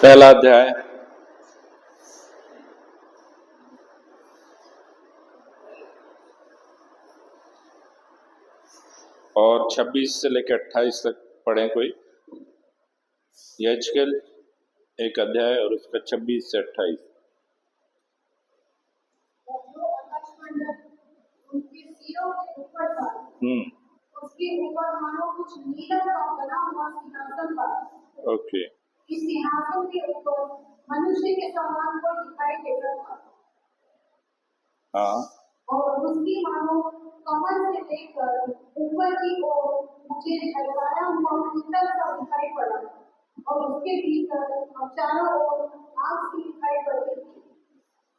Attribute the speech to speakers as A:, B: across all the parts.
A: पहला अध्याय और 26 से लेकर 28 तक पढ़ें कोई। यहेजकेल एक अध्याय और उसका 26 से 28।
B: उसके ऊपर मानो कुछ नीला का बना हुआ सिंहासन था।
A: ओके।
B: इस सिंहासन के ऊपर मनुष्य के समान कोई दिखाई देता था।
A: हाँ।
B: और उसकी मानो कमर से लेकर ऊपर की ओर मुझे झलकाया हुआ पीतल सा दिखाई पड़ा और उसके भीतर चारों ओर आग सी दिखाई पड़ रही थी।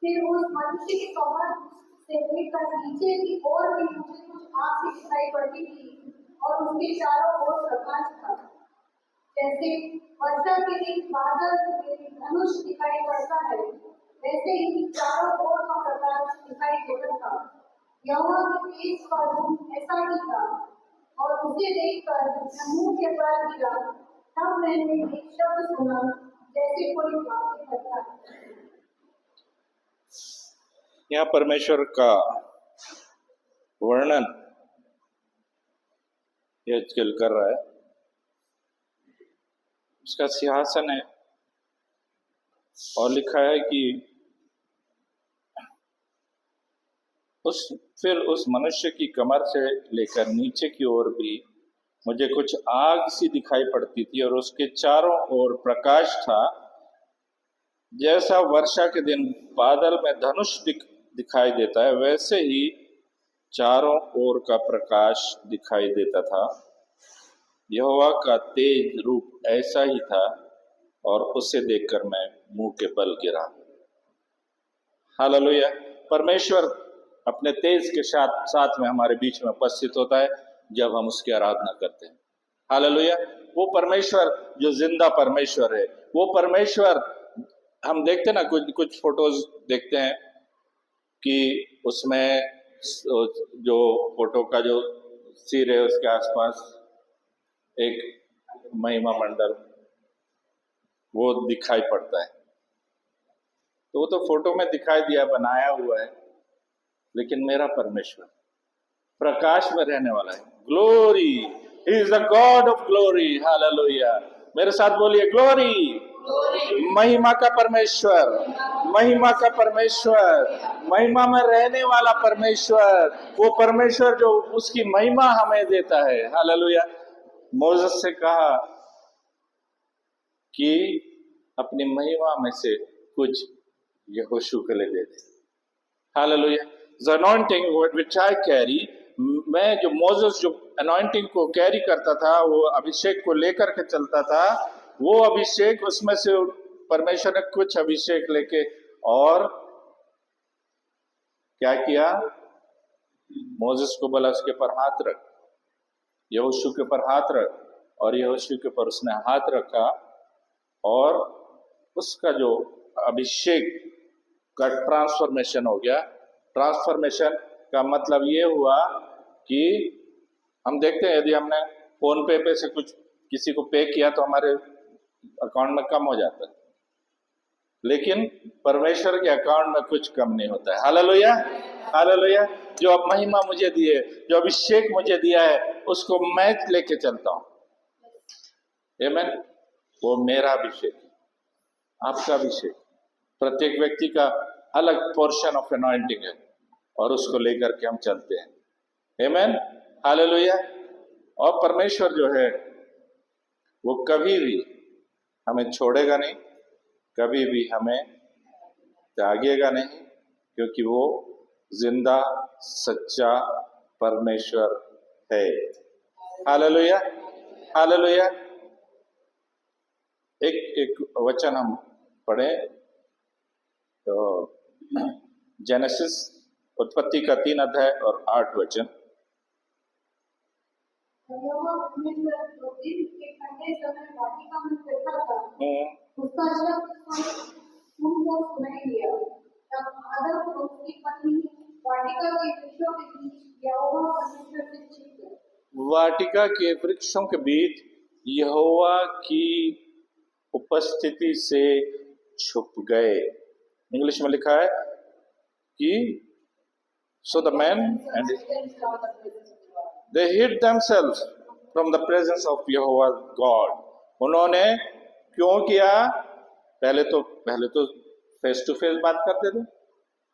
B: फिर उस मनुष्य की कमर से लेकर नीचे की ओर भी मुझे कुछ आग सी दिखाई पड़ती थी और उसके चारों ओर प्रकाश था, जैसे वर्षा के दिन बादल के धनुष दिखाई पड़ता है, वैसे ही चारों ओर का प्रकाश दिखाई देता था। यहोवा के तेज का रूप ऐसा ही था और उसे देखकर मैं मुंह के बल गिरा। तब मैंने एक शब्द सुना जैसे कोई बातें करता है।
A: यहाँ परमेश्वर का वर्णन यहेजकेल कर रहा है। उसका सिंहासन है और लिखा है कि फिर उस मनुष्य की कमर से लेकर नीचे की ओर भी मुझे कुछ आग सी दिखाई पड़ती थी और उसके चारों ओर प्रकाश था, जैसा वर्षा के दिन बादल में धनुष दिखाई देता है, वैसे ही चारों ओर का प्रकाश दिखाई देता था। यहोवा का तेज रूप ऐसा ही था और उसे देखकर मैं मुंह के बल गिरा। हालेलुया। परमेश्वर अपने तेज के साथ में हमारे बीच में उपस्थित होता है जब हम उसकी आराधना करते हैं। हालेलुया। वो परमेश्वर जो जिंदा परमेश्वर है, वो परमेश्वर हम देखते ना, कुछ फोटोज देखते हैं कि उसमें जो फोटो का जो सिर है उसके आसपास एक महिमा मंडल वो दिखाई पड़ता है। तो वो तो फोटो में दिखाई दिया, बनाया हुआ है, लेकिन मेरा परमेश्वर प्रकाश में रहने वाला है। Glory, he is the God of glory. Hallelujah. मेरे साथ बोलिए ग्लोरी। महिमा का परमेश्वर, महिमा का परमेश्वर, महिमा में रहने वाला परमेश्वर, वो परमेश्वर जो उसकी महिमा हमें देता है। हालेलुया। मोसेस से कहा कि अपनी महिमा में से कुछ यहोशू के लिए दे दे। Hallelujah. The anointing which I carry, मैं जो मोसेस जो अनॉइंटिंग को कैरी करता था, वो अभिषेक को लेकर के चलता था, वो अभिषेक उसमें से परमेश्वर ने कुछ अभिषेक लेके और क्या किया, मोसेस को बोला उसके पर हाथ रख, यहोशू के पर हाथ रख, और यहोशू के पर उसने हाथ रखा और उसका जो अभिषेक का ट्रांसफॉर्मेशन हो गया। ट्रांसफॉर्मेशन का मतलब ये हुआ कि हम देखते हैं यदि हमने फोन पे से कुछ किसी को पे किया तो हमारे अकाउंट में कम हो जाता है, लेकिन परमेश्वर के अकाउंट में कुछ कम नहीं होता है। हालेलुया। हालेलुया। जो अब महिमा मुझे दिए, जो अभिषेक मुझे दिया है, उसको मैं लेके चलता हूं। आमीन। वो मेरा अभिषेक, आपका अभिषेक, प्रत्येक व्यक्ति का अलग पोर्शन ऑफ अनॉइंटिंग है और उसको लेकर के हम चलते हैं। आमीन। हालेलुया। और परमेश्वर जो है वो कभी भी हमें छोड़ेगा नहीं, कभी भी हमें त्यागेगा नहीं, क्योंकि वो जिंदा सच्चा परमेश्वर है। हालेलुया। हालेलुया। एक वचन हम पढ़े तो जेनेसिस उत्पत्ति का 3 अध्याय और 8 वचन।
B: उसका शब्द उनको सुनाई दिया। तब आदम और उसकी पत्नी वाटिका के वृक्षों के बीच यहोवा परमेश्वर से छिप गए।
A: वाटिका के वृक्षों के बीच यहोवा की उपस्थिति से छुप गए। इंग्लिश में लिखा है कि so the man and they hid themselves from the presence of Jehovah God। उन्होंने क्यों किया? पहले तो फेस टू फेस बात करते थे,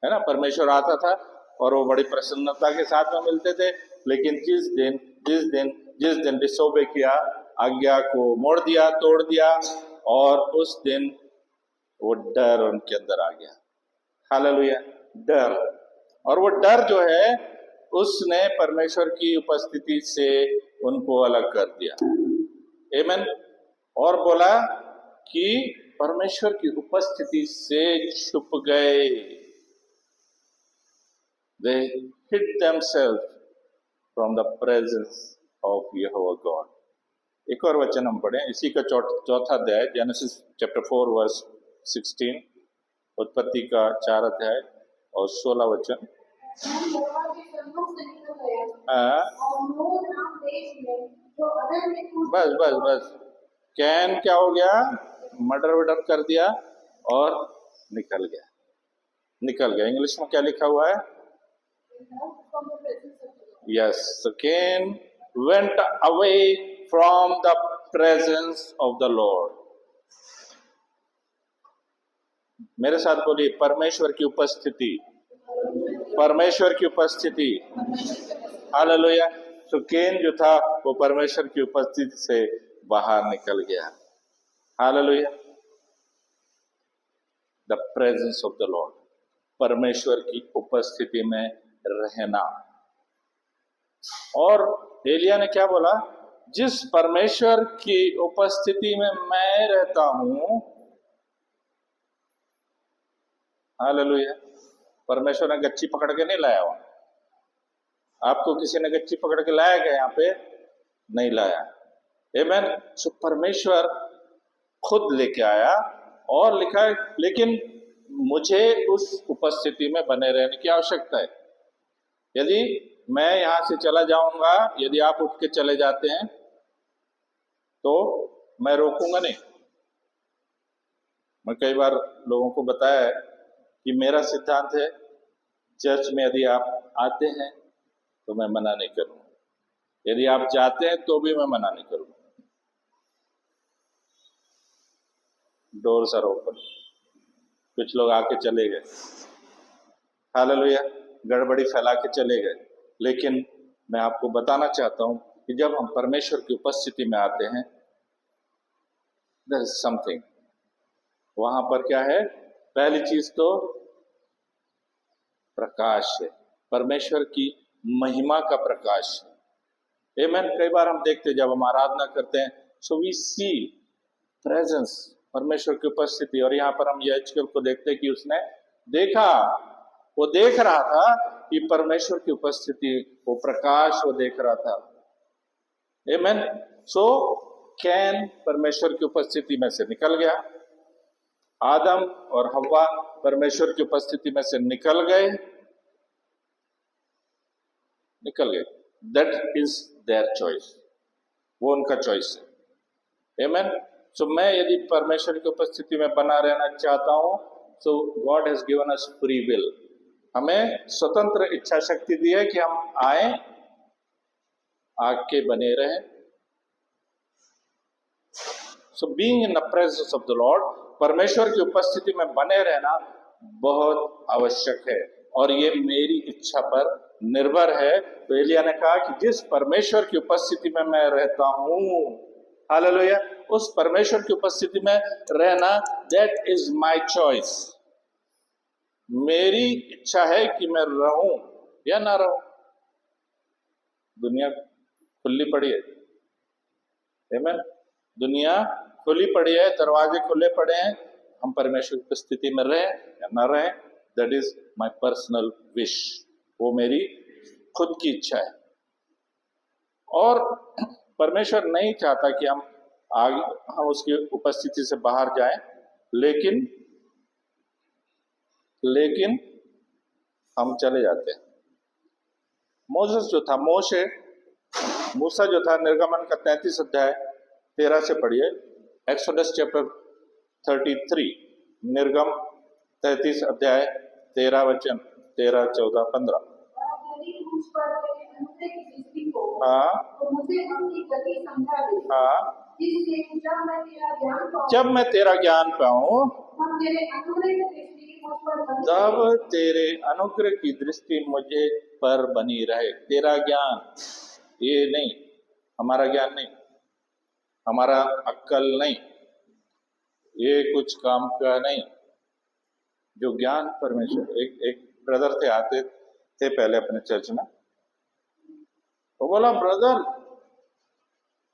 A: है ना, परमेश्वर आता था और वो बड़ी प्रसन्नता के साथ में मिलते थे। लेकिन जिस दिन डिसोबे किया, आज्ञा को मोड़ दिया, तोड़ दिया, और उस दिन वो डर उनके अंदर आ गया। हालेलुया, डर। और वो डर जो है उसने परमेश्वर की उपस्थिति से उनको अलग कर दिया। आमीन। और बोला कि परमेश्वर की उपस्थिति से छुप गए। They hid themselves from the presence of Jehovah God। एक और वचन हम पढ़ें, इसी का चौथा अध्याय, जेनेसिस चैप्टर 4 वर्स 16, उत्पत्ति का 4 अध्याय और 16 वचन।
B: हम यहोवा के सम्मुख से निकल गए
A: हाँ,
B: और नोद नाम देश में जो अदन में कूद
A: बस कैन क्या हो गया? मर्डर कर दिया और निकल गया। इंग्लिश में क्या लिखा हुआ है? Yes, so Cain went away from the presence of the Lord। मेरे साथ बोलिए, परमेश्वर की उपस्थिति। हालेलुया। तो केन जो था वो परमेश्वर की उपस्थिति से बाहर निकल गया। Hallelujah. The presence of the Lord, परमेश्वर की उपस्थिति में रहना। और एलिया ने क्या बोला? जिस परमेश्वर की उपस्थिति में मैं रहता हूं, हालेलुया। परमेश्वर ने गच्ची पकड़ के नहीं लाया वहां। आपको किसी ने गच्ची पकड़ के लाया क्या? यहाँ पे नहीं लाया। आमीन। सो परमेश्वर खुद लेके आया और लिखा है, लेकिन मुझे उस उपस्थिति में बने रहने की आवश्यकता है। यदि मैं यहां से चला जाऊंगा, यदि आप उठ के चले जाते हैं तो मैं रोकूंगा नहीं। मैं कई बार लोगों को बताया है कि मेरा सिद्धांत है, चर्च में यदि आप आते हैं तो मैं मना नहीं करूंगा, यदि आप जाते हैं तो भी मैं मना नहीं करूंगा। Doors are open. कुछ लोग आके चले गए, हालेलुया, गड़बड़ी फैला के चले गए। लेकिन मैं आपको बताना चाहता हूं कि जब हम परमेश्वर की उपस्थिति में आते हैं, देयर इज समथिंग। वहां पर क्या है? पहली चीज तो प्रकाश है, परमेश्वर की महिमा का प्रकाश है। आमीन। कई बार हम देखते, जब हम आराधना करते हैं, सो वी सी प्रेजेंस, परमेश्वर की उपस्थिति। और यहाँ पर हम यहेजकेल को देखते कि उसने देखा, वो देख रहा था कि परमेश्वर की उपस्थिति, वो प्रकाश वो देख रहा था। आमीन। सो कैन परमेश्वर की उपस्थिति में से निकल गया, आदम और हव्वा परमेश्वर की उपस्थिति में से निकल गए। दैट इज देयर चॉइस, वो उनका चॉइस है। आमीन। सो मैं यदि परमेश्वर की उपस्थिति में बना रहना चाहता हूं, so God has given us free will. हमें स्वतंत्र इच्छा शक्ति दी है कि हम आए, आके बने रहें। So being in the presence of the Lord, परमेश्वर की उपस्थिति में बने रहना बहुत आवश्यक है, और ये मेरी इच्छा पर निर्भर है। तो एलिया ने कहा कि जिस परमेश्वर की उपस्थिति में मैं रहता हूं, हालेलुया, उस परमेश्वर की उपस्थिति में रहना, दैट इज माय चॉइस। मेरी इच्छा है कि मैं रहूं या ना रहूं। दुनिया खुली पड़ी है, आमीन। दुनिया खुली पड़ी है, दरवाजे खुले पड़े हैं, हम परमेश्वर की उपस्थिति में रहें या ना रहें, that is my personal wish. वो मेरी खुद की इच्छा है। और परमेश्वर नहीं चाहता कि हम उसकी उपस्थिति से बाहर जाएं, लेकिन हम चले जाते हैं। मूसा जो था, निर्गमन का 33 अध्याय 13 से पढ़िए। एक्सोडस चैप्टर 33, निर्गम 33 अध्याय 13 वचन 13, 14, 15।
B: और यदि मुझ पर तेरे अनुग्रह की दृष्टि हो
A: हाँ
B: तो मुझे अपनी गति समझा दे,
A: हाँ,
B: जिससे जब मैं तेरा ज्ञान पाऊं
A: जब मैं तेरा ज्ञान पाऊं
B: तब तेरे अनुग्रह की दृष्टि मुझ पर बनी
A: तब
B: रहे।
A: तेरे अनुग्रह की दृष्टि मुझे पर बनी रहे। तेरा ज्ञान, ये नहीं, हमारा ज्ञान नहीं, हमारा अक्कल नहीं, ये कुछ काम का नहीं, जो ज्ञान परमेश्वर। एक ब्रदर थे, आते थे पहले अपने चर्च में, वो बोला, ब्रदर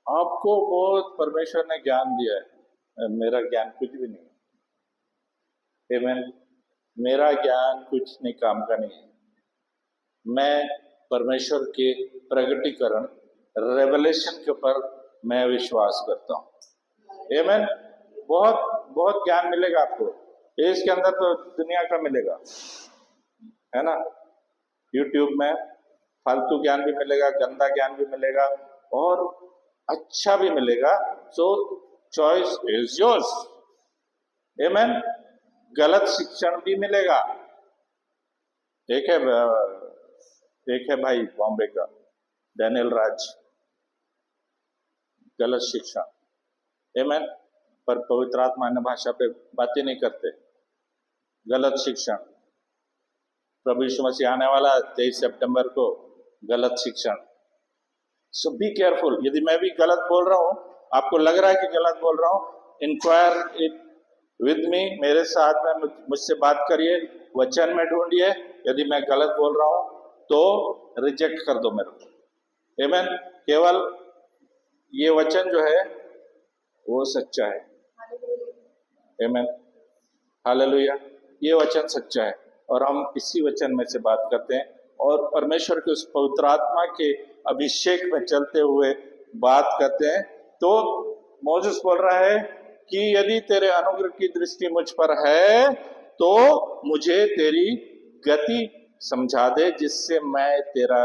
A: आपको बहुत परमेश्वर ने ज्ञान दिया है। मेरा ज्ञान कुछ भी नहीं है। आमीन। मेरा ज्ञान कुछ नहीं, काम का नहीं है। मैं परमेश्वर के प्रगटीकरण, रेवलेशन के ऊपर मैं विश्वास करता हूँ। आमीन। बहुत बहुत ज्ञान मिलेगा आपको, इसके अंदर तो दुनिया का मिलेगा, है ना। यूट्यूब में फालतू ज्ञान भी मिलेगा, गंदा ज्ञान भी मिलेगा, और अच्छा भी मिलेगा। सो चॉइस इज योर्स। आमीन। गलत शिक्षण भी मिलेगा। एक है भाई बॉम्बे का, डैनियल राज, गलत शिक्षण। आमीन। पर पवित्र आत्मा अन्य भाषा पे बातें नहीं करते। गलत शिक्षण। प्रभु यीशु मसीह आने वाला 23 सितंबर को, गलत शिक्षण। सो बी केयरफुल। यदि मैं भी गलत बोल रहा हूं, आपको लग रहा है कि गलत बोल रहा हूं, इंक्वायर इट विद मी, मेरे साथ में मुझसे बात करिए, वचन में ढूंढिए। यदि मैं गलत बोल रहा हूं तो रिजेक्ट कर दो मेरे को। आमीन। केवल ये वचन जो है वो सच्चा है। आमीन। हालेलुया। ये वचन सच्चा है और हम इसी वचन में से बात करते हैं, और परमेश्वर के उस पवित्र आत्मा के अभिषेक में चलते हुए बात करते हैं। तो मोसेस बोल रहा है कि यदि तेरे अनुग्रह की दृष्टि मुझ पर है तो मुझे तेरी गति समझा दे, जिससे मैं तेरा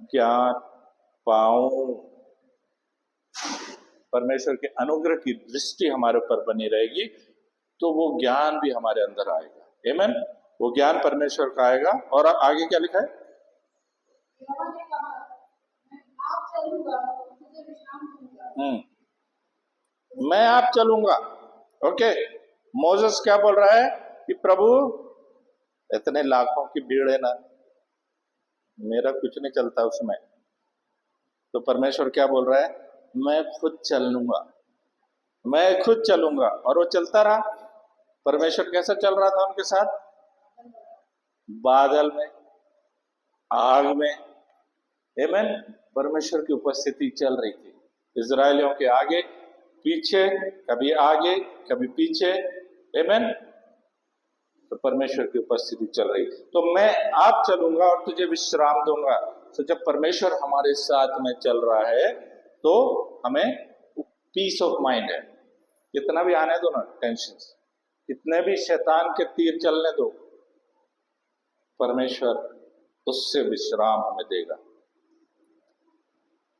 A: ज्ञान पाऊं। परमेश्वर के अनुग्रह की दृष्टि हमारे ऊपर बनी रहेगी तो वो ज्ञान भी हमारे अंदर आएगा। आमीन। वो ज्ञान परमेश्वर का आएगा। और आगे क्या लिखा है?
B: यहोवा ने कहा, मैं आप चलूंगा, तुझे विश्राम दूंगा।
A: मैं आप चलूंगा। ओके। मोसेस क्या बोल रहा है कि प्रभु, इतने लाखों की भीड़ है ना, मेरा कुछ नहीं चलता उसमें। तो परमेश्वर क्या बोल रहा है? मैं खुद चल लूंगा, मैं खुद चलूंगा। और वो चलता रहा। परमेश्वर कैसा चल रहा था उनके साथ? बादल में, आग में। आमीन। परमेश्वर की उपस्थिति चल रही थी इजरायलियों के आगे पीछे, कभी आगे कभी पीछे। आमीन। तो परमेश्वर की उपस्थिति चल रही। तो मैं आप चलूंगा और तुझे विश्राम दूंगा। तो जब परमेश्वर हमारे साथ में चल रहा है तो हमें पीस ऑफ माइंड है। कितना भी आने दो ना टेंशन, कितने भी शैतान के तीर चलने दो, परमेश्वर उससे विश्राम हमें देगा।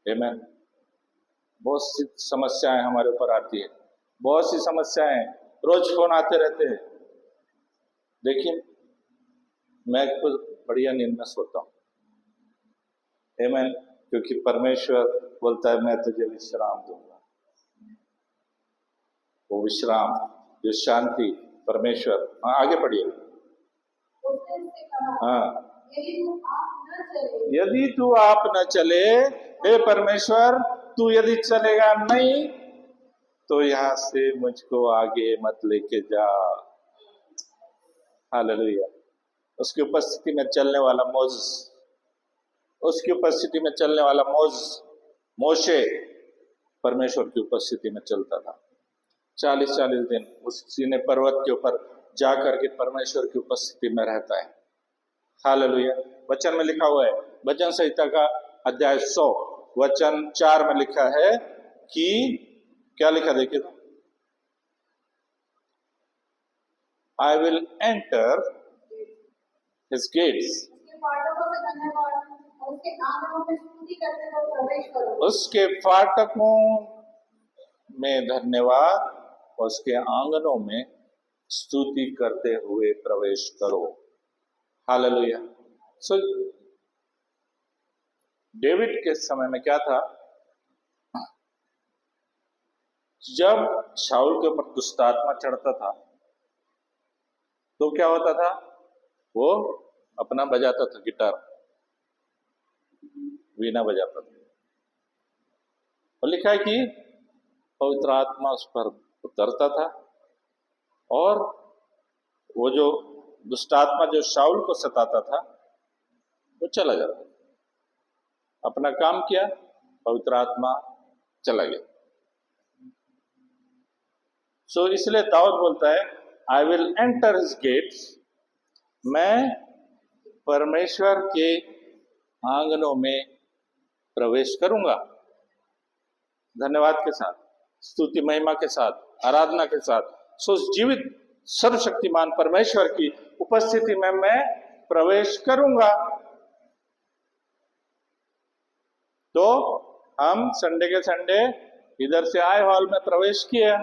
A: आमीन। बहुत सी समस्याएं हमारे ऊपर आती है, बहुत सी समस्याएं, रोज फोन आते रहते हैं। लेकिन मैं खुद बढ़िया नींद में सोता हूं। आमीन। क्योंकि परमेश्वर बोलता है मैं तुझे विश्राम दूंगा। वो विश्राम, जो शांति, परमेश्वर। हाँ, आगे पढ़िए।
B: उसने उससे कहा,
A: हाँ,
B: यदि तू आप न चले,
A: यदि तू आप न चले, हे परमेश्वर, तू यदि चलेगा नहीं तो यहां से मुझको आगे मत लेके जा। हालेलुया। उसकी उपस्थिति में चलने वाला मोसेस, उसकी उपस्थिति में चलने वाला मोशे परमेश्वर की उपस्थिति में चलता था। 40-40 दिन उस सीने पर्वत के ऊपर जाकर के परमेश्वर की उपस्थिति में रहता है। हालेलुया। वचन में लिखा हुआ है, वचन संहिता का अध्याय 100 वचन 4 में लिखा है कि क्या लिखा, देखिए तो, I will enter his gates,
B: उसके फाटकों से धन्यवाद और उसके आंगनों में स्तुति करते हुए प्रवेश करो।
A: उसके फाटकों में धन्यवाद और उसके आंगनों में स्तुति करते हुए प्रवेश करो। हालेलुया। सो डेविड के समय में क्या था, जब शाऊल के ऊपर दुष्ट आत्मा चढ़ता था तो क्या होता था, वो अपना बजाता था, गिटार वीणा बजाता था, और लिखा है कि पवित्र आत्मा उस पर उतरता था और वो जो दुष्ट आत्मा जो शाऊल को सताता था वो चला जाता, अपना काम किया, पवित्र आत्मा चला गया। सो इसलिए दाऊद बोलता है, I will enter his gates, मैं परमेश्वर के आंगनों में प्रवेश करूंगा, धन्यवाद के साथ, स्तुति महिमा के साथ, आराधना के साथ। सो जीवित सर्वशक्तिमान परमेश्वर की उपस्थिति में मैं प्रवेश करूंगा। तो हम संडे के संडे इधर से आए, हॉल में प्रवेश किया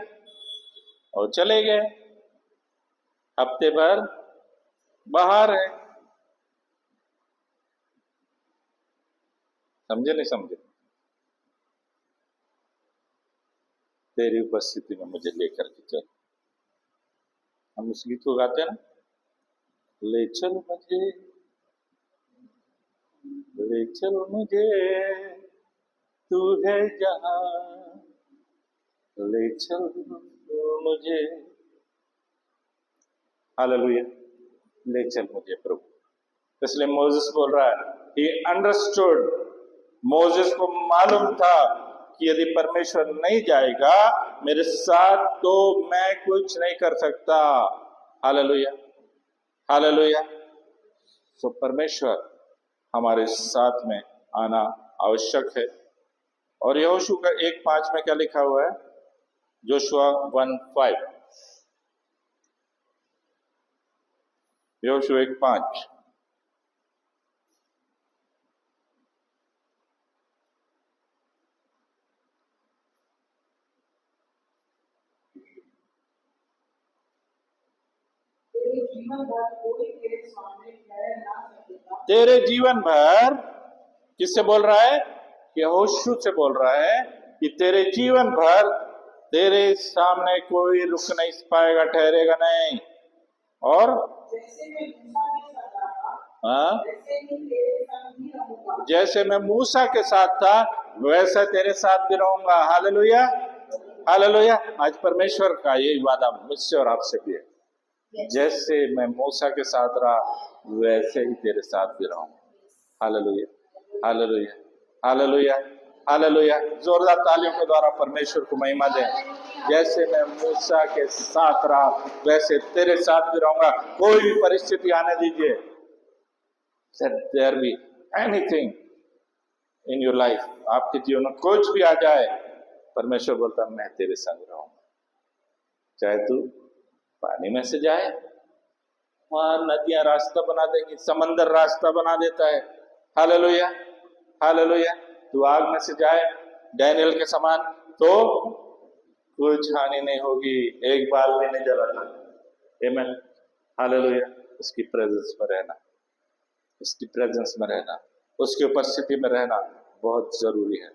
A: और चले गए, हफ्ते भर बाहर है। समझे नहीं समझे? तेरी उपस्थिति में मुझे लेकर के चल। हम इस गीत को गाते हैं ना, ले चल मुझे, ले चल मुझे, तू है जहां, ले चल मुझे। हालेलुया। ले चल मुझे प्रभु। इसलिए मोसेस बोल रहा है, he understood, मोसेस को मालूम था कि यदि परमेश्वर नहीं जाएगा मेरे साथ तो मैं कुछ नहीं कर सकता। Hallelujah, hallelujah. तो परमेश्वर हमारे साथ में आना आवश्यक है। और यहोशू का 1:5 में क्या लिखा हुआ है? जोशुआ 1:5, यहोशू 1:5, तेरे जीवन भर, किससे बोल रहा है? यहोशू से बोल रहा है कि तेरे जीवन भर तेरे सामने कोई रुक नहीं पाएगा, ठहरेगा नहीं। और जैसे मैं मूसा के साथ था वैसा तेरे साथ भी रहूंगा। Hallelujah, hallelujah. आज परमेश्वर का यही वादा मुझसे और आपसे भी है, जैसे मैं मूसा के साथ रहा वैसे ही तेरे साथ भी रहूंगा। Hallelujah, hallelujah, hallelujah, hallelujah. जोरदार तालियों के द्वारा परमेश्वर को महिमा दें। जैसे मैं मूसा के साथ रहा वैसे तेरे साथ भी रहूंगा। कोई भी परिस्थिति आने दीजिए, there be anything in your life, आपके जीवन में कुछ भी आ जाए, परमेश्वर बोलता मैं तेरे संग रहूंगा। चाहे तू पानी में से जाए, वहां नदियां रास्ता बना देंगी, समंदर रास्ता बना देता है। Hallelujah, hallelujah. तू आग में से जाए डैनियल के समान, तो कुछ हानि नहीं होगी, एक बाल भी नहीं जलाता। आमीन, हालेलुया। उसकी प्रेजेंस में रहना, उसकी प्रेजेंस में रहना, उसकी उपस्थिति में रहना बहुत जरूरी है।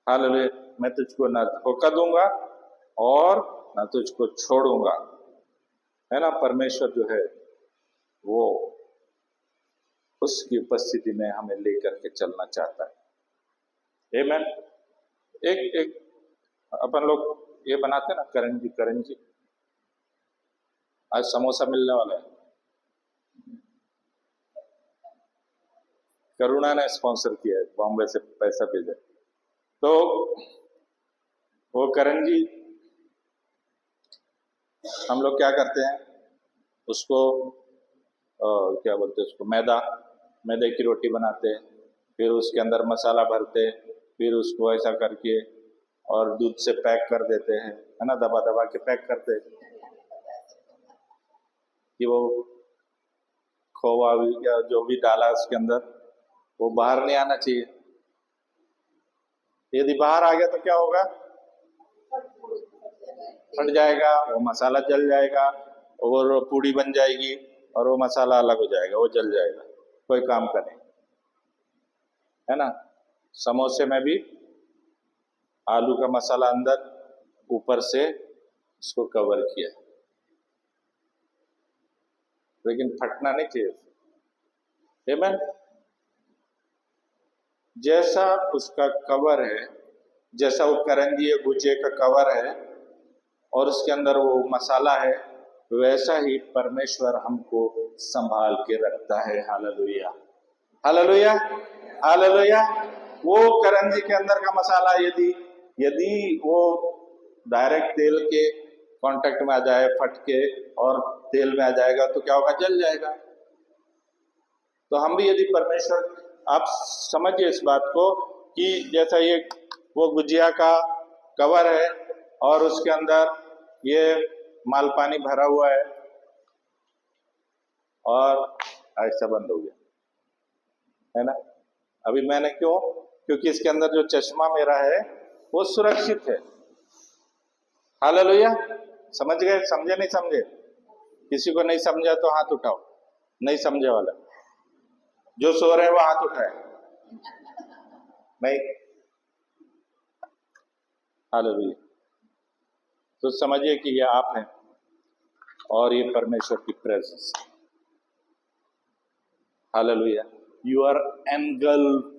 A: हालेलुया। मैं तुझको ना धोखा दूंगा और ना तुझको छोड़ूंगा, है ना। परमेश्वर जो है वो उसकी उपस्थिति में हमें लेकर के चलना चाहता है। आमीन। एक अपन लोग ये बनाते ना, करंजी, करंजी। आज समोसा मिलने वाला है, करुणा ने स्पॉन्सर किया है, बॉम्बे से पैसा भेजा। तो वो करंजी हम लोग क्या करते हैं, उसको क्या बोलते हैं, उसको मैदे की रोटी बनाते हैं, फिर उसके अंदर मसाला भरते, फिर उसको ऐसा करके और दूध से पैक कर देते हैं, है ना, दबा दबा के पैक करते हैं कि वो खोवा या जो भी डाला उसके अंदर वो बाहर नहीं आना चाहिए। यदि बाहर आ गया तो क्या होगा? फट जाएगा, वो मसाला जल जाएगा और पूड़ी बन जाएगी और वो मसाला अलग हो जाएगा, वो जल जाएगा, कोई काम का नहीं, है ना। समोसे में भी आलू का मसाला अंदर, ऊपर से उसको कवर किया, लेकिन फटना नहीं चाहिए। आमीन। जैसा उसका कवर है, जैसा वो करंजी या गुजे का कवर है और उसके अंदर वो मसाला है, वैसा ही परमेश्वर हमको संभाल के रखता है। Hallelujah, hallelujah, hallelujah. वो करंजी के अंदर का मसाला यदि यदि वो डायरेक्ट तेल के कांटेक्ट में आ जाए, फट के और तेल में आ जाएगा तो क्या होगा, जल जाएगा। तो हम भी यदि परमेश्वर, आप समझिए इस बात को कि जैसा ये वो गुजिया का कवर है और उसके अंदर ये माल पानी भरा हुआ है और ऐसा बंद हो गया, है ना। अभी मैंने क्यों, क्योंकि इसके अंदर जो चश्मा मेरा है वो सुरक्षित है। हालेलुया। समझ गए, समझे नहीं समझे? किसी को नहीं समझा तो हाथ उठाओ, नहीं समझे वाला। जो सो रहे हैं वो हाथ उठाए। नहीं, हालेलुया। तो समझिए कि ये आप हैं और ये परमेश्वर की presence. Hallelujah. You are engulfed,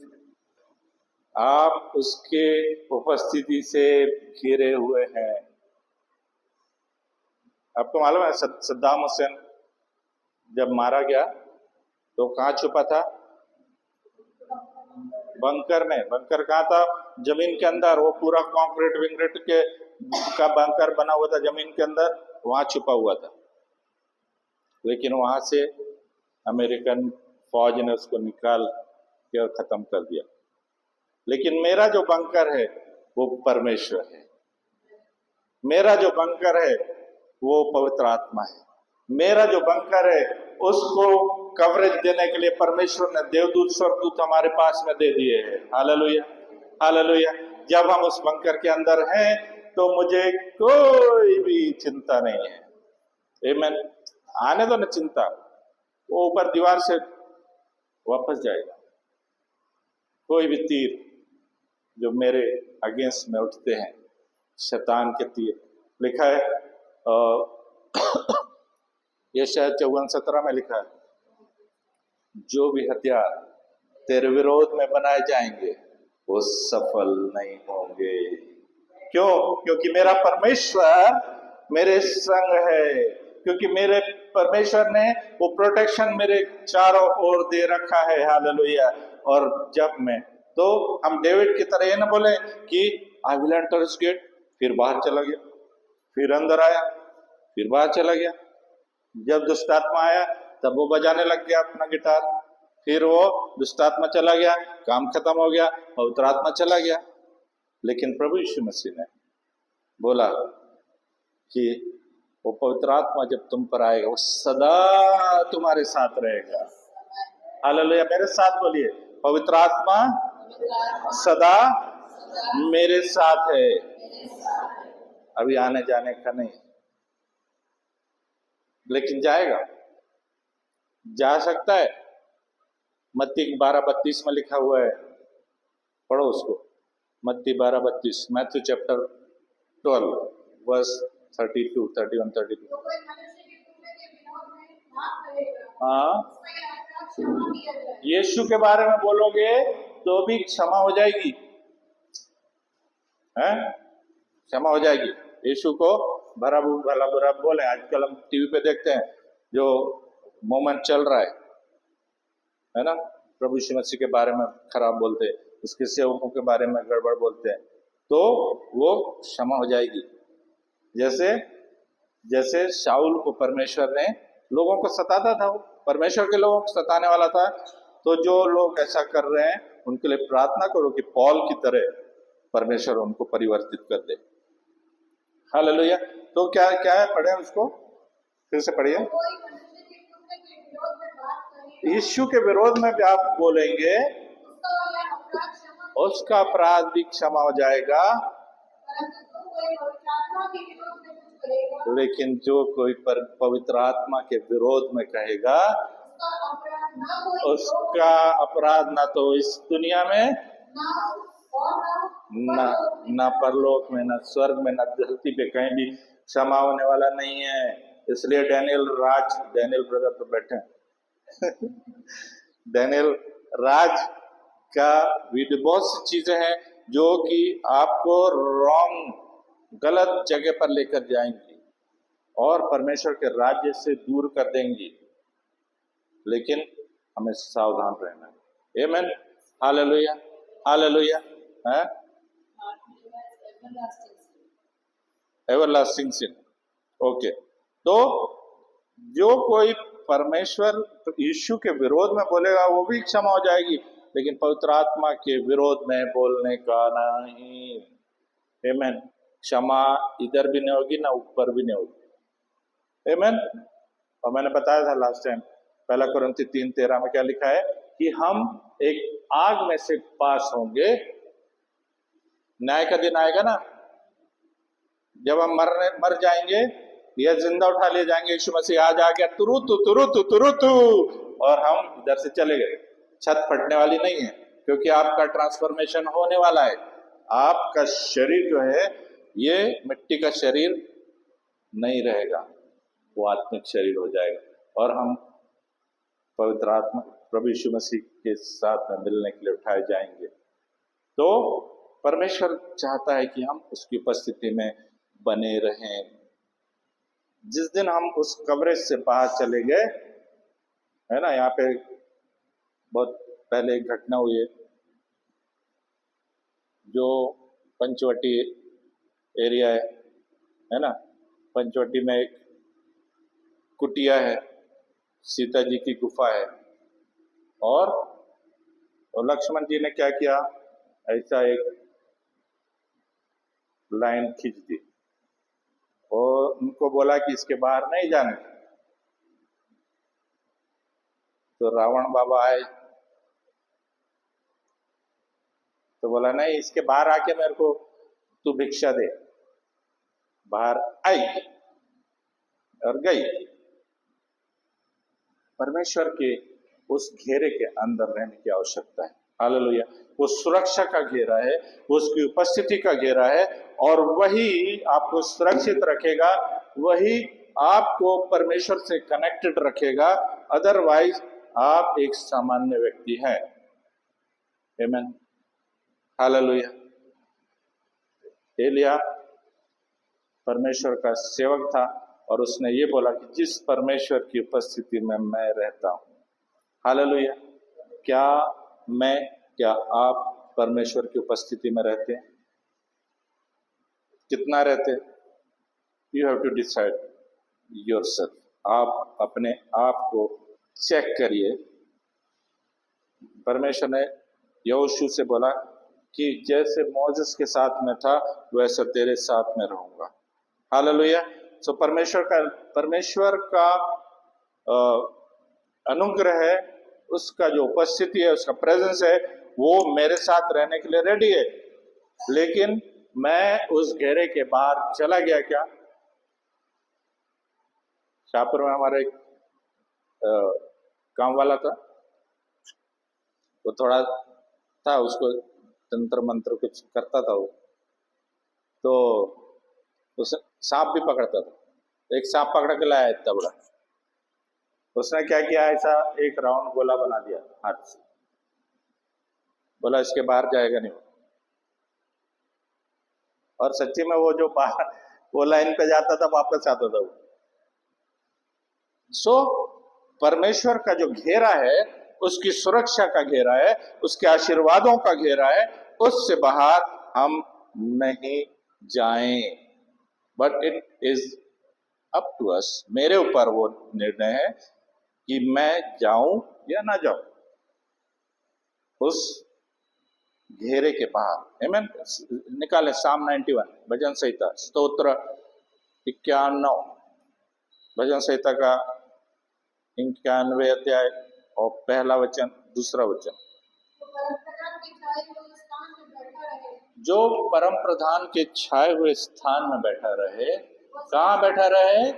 A: आप उसके उपस्थिति से घिरे हुए हैं। आपको मालूम है सद्दाम हुसैन जब मारा गया तो कहाँ छुपा था? बंकर में। बंकर कहाँ था? जमीन के अंदर। वो पूरा कंक्रीट विंक्रीट के का बंकर बना हुआ था जमीन के अंदर, वहां छुपा हुआ था। लेकिन वहां से अमेरिकन फौज ने उसको निकाल के खत्म कर दिया। लेकिन मेरा जो बंकर है वो परमेश्वर है। मेरा जो बंकर है वो पवित्र आत्मा है। मेरा जो बंकर है उसको कवरेज देने के लिए परमेश्वर ने देवदूत स्वर्गदूत हमारे पास में दे दिए हैं। Hallelujah, hallelujah. जब हम उस बंकर के अंदर हैं तो मुझे कोई भी चिंता नहीं है। आमीन। आने दो ना चिंता, वो ऊपर दीवार से वापस जाएगा। कोई भी तीर जो मेरे अगेंस्ट में उठते हैं, शैतान के तीर, लिखा है ये शायद 54:17 में लिखा है, जो भी हथियार तेरे विरोध में बनाए जाएंगे वो सफल नहीं होंगे। क्यों? क्योंकि मेरा परमेश्वर मेरे संग है, क्योंकि मेरे परमेश्वर ने वो प्रोटेक्शन मेरे चारों ओर दे रखा है। हालेलुया। और जब मैं, तो हम डेविड की तरह ये ना बोले कि I will enter his gate, फिर बाहर चला गया, फिर अंदर आया, फिर बाहर चला गया। जब दुष्टात्मा आया तब वो बजाने लग गया अपना गिटार, फिर वो दुष्टात्मा चला गया, काम खत्म हो गया, पवित्र आत्मा चला गया। लेकिन प्रभु यीशु मसीह ने बोला कि वो पवित्र आत्मा जब तुम पर आएगा वो सदा तुम्हारे साथ रहेगा। हालेलुया। मेरे साथ बोलिए, पवित्र आत्मा सदा मेरे साथ है। अभी आने जाने का नहीं, लेकिन जाएगा, जा सकता है। मत्ती 12:32 में लिखा हुआ है, पढ़ो उसको। मत्ती 12:32, मैथ्यू चैप्टर 12 वर्स 32, 31, 32। हाँ, यीशु के बारे में बोलोगे तो भी क्षमा हो जाएगी, है, क्षमा हो जाएगी। यीशु को भला बुरा बोले। आजकल हम टीवी पे देखते हैं जो मोमेंट चल रहा है ना, प्रभु यीशु मसीह के बारे में खराब बोलते हैं, उसके सेवकों के बारे में गड़बड़ बोलते हैं, तो वो क्षमा हो जाएगी। जैसे जैसे शाऊल को परमेश्वर ने लोगों को सताता था, वो परमेश्वर के लोगों को सताने वाला था। तो जो लोग ऐसा कर रहे हैं उनके लिए प्रार्थना करो कि पौल की तरह परमेश्वर उनको परिवर्तित कर दे। हालेलुया। तो क्या क्या है, पढ़े उसको, फिर से पढ़िए। यीशु के विरोध में भी आप बोलेंगे उसका अपराध भी क्षमा हो जाएगा,
B: करेगा,
A: लेकिन जो कोई पवित्र आत्मा के विरोध में कहेगा
B: उसका अपराध ना कोई
A: उसका अपराध ना तो इस दुनिया में,
B: ना और
A: ना
B: परलोक में।
A: ना परलोक में, ना स्वर्ग में, ना धरती पे कहीं भी क्षमा होने वाला नहीं है। इसलिए डैनियल ब्रदर तो बैठे हैं डैनियल राज का वीडियो, बहुत सी चीजें हैं जो कि आपको गलत जगह पर लेकर जाएंगी और परमेश्वर के राज्य से दूर कर देंगी, लेकिन हमें सावधान रहना है। आमीन, हालेलुया, हालेलुया। है एवरलास्टिंग सिन। ओके, तो जो कोई परमेश्वर यीशु के विरोध में बोलेगा वो भी क्षमा हो जाएगी, लेकिन पवित्र आत्मा के विरोध में बोलने का नहीं। आमीन, क्षमा इधर भी नहीं होगी ना ऊपर भी नहीं होगी। आमीन। और मैंने बताया था लास्ट टाइम, 1 कुरिन्थी 3:13 में क्या लिखा है कि हम एक आग में से पास होंगे। न्याय का दिन आएगा ना, जब हम मर जाएंगे या जिंदा उठा लिए जाएंगे, यीशु मसीह आज आ गया तुरुतु तुरुतु तुरुतु, और हम इधर से चले गए। छत फटने वाली नहीं है, क्योंकि आपका ट्रांसफॉर्मेशन होने वाला है। आपका शरीर जो है ये मिट्टी का शरीर नहीं रहेगा, वो आत्मिक शरीर हो जाएगा, और हम पवित्र आत्मा प्रभु यीशु मसीह के साथ में मिलने के लिए उठाए जाएंगे। तो परमेश्वर चाहता है कि हम उसकी उपस्थिति में बने रहें। जिस दिन हम उस कवरेज से बाहर चले गए, है ना, यहाँ पे बहुत पहले एक घटना हुई है, जो पंचवटी एरिया है ना, पंचवटी में एक कुटिया है, सीता जी की गुफा है, और लक्ष्मण जी ने क्या किया, ऐसा एक लाइन खींच दी और उनको बोला कि इसके बाहर नहीं जाने। तो रावण बाबा आए तो बोला नहीं, इसके बाहर आके मेरे को तू भिक्षा दे। बाहर आई और गई। परमेश्वर के उस घेरे के अंदर रहने की आवश्यकता है। हालेलुया। वो सुरक्षा का घेरा है, उसकी उपस्थिति का घेरा है, और वही आपको सुरक्षित रखेगा, वही आपको परमेश्वर से कनेक्टेड रखेगा। अदरवाइज आप एक सामान्य व्यक्ति हैं। आमीन, हालेलुया। एलिया परमेश्वर का सेवक था, और उसने ये बोला कि जिस परमेश्वर की उपस्थिति में मैं रहता हूं, हालेलुया। क्या आप परमेश्वर की उपस्थिति में रहते हैं? कितना रहते? You have to decide yourself. आप अपने आप को चेक करिए। परमेश्वर ने यहोशू से बोला कि जैसे मोसेस के साथ में था वैसे तेरे साथ में रहूंगा। हालेलुया। सो परमेश्वर का अनुग्रह है, उसका जो उपस्थिति है, उसका प्रेजेंस है, वो मेरे साथ रहने के लिए रेडी है। लेकिन मैं उस घेरे के बाहर चला गया क्या? शाहपुर में हमारा एक काम वाला था, वो थोड़ा था, उसको तंत्र मंत्र कुछ करता था वो, तो उस सांप भी पकड़ता था। एक सांप पकड़ के लाया इतना बड़ा, उसने क्या किया, ऐसा एक राउंड गोला बना दिया हाथ से, बोला इसके बाहर जाएगा नहीं। और सच्ची में वो जो बाहर वो लाइन पे जाता था वापस आता था वो। सो परमेश्वर का जो घेरा है, उसकी सुरक्षा का घेरा है, उसके आशीर्वादों का घेरा है, उससे बाहर हम नहीं जाएं। But it is up to us, मेरे ऊपर वो निर्णय है कि मैं जाऊं या ना जाऊं उस घेरे के बाहर। आमीन। निकाले साम 91, भजन संहिता, स्तोत्र 91, भजन संहिता का 91 अध्याय और पहला वचन, दूसरा वचन। जो परम प्रधान के छाए हुए स्थान में बैठा रहे, कहाँ बैठा रहे?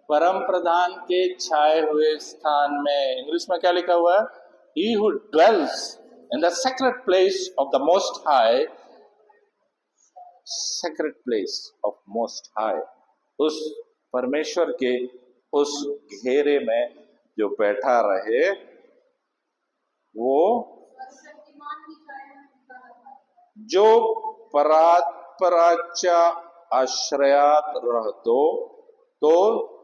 A: परम प्रधान के छाए हुए स्थान में। इंग्लिश में क्या लिखा हुआ है? He who dwells in the sacred place of the Most High, sacred place of Most High, उस परमेश्वर के उस घेरे में जो बैठा रहे वो
B: सर्वशक्तिमान की छाया में टिका रहता है।
A: जो पराच्या आश्रयात राहतो तो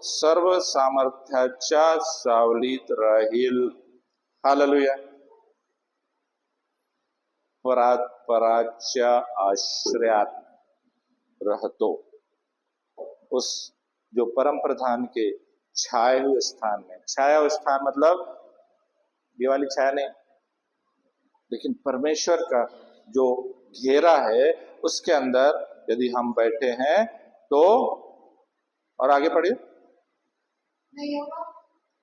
A: सर्व सामर्थ्याच्या सावलीत राहील. हालेलुया. पराच्या आश्रयात रहतो, उस जो परम प्रधान के छाए हुए स्थान में. छाया हुए स्थान मतलब ये वाली छाया नहीं, लेकिन परमेश्वर का जो घेरा है उसके अंदर यदि हम बैठे हैं तो. और आगे पढ़िए.
B: नहीं होगा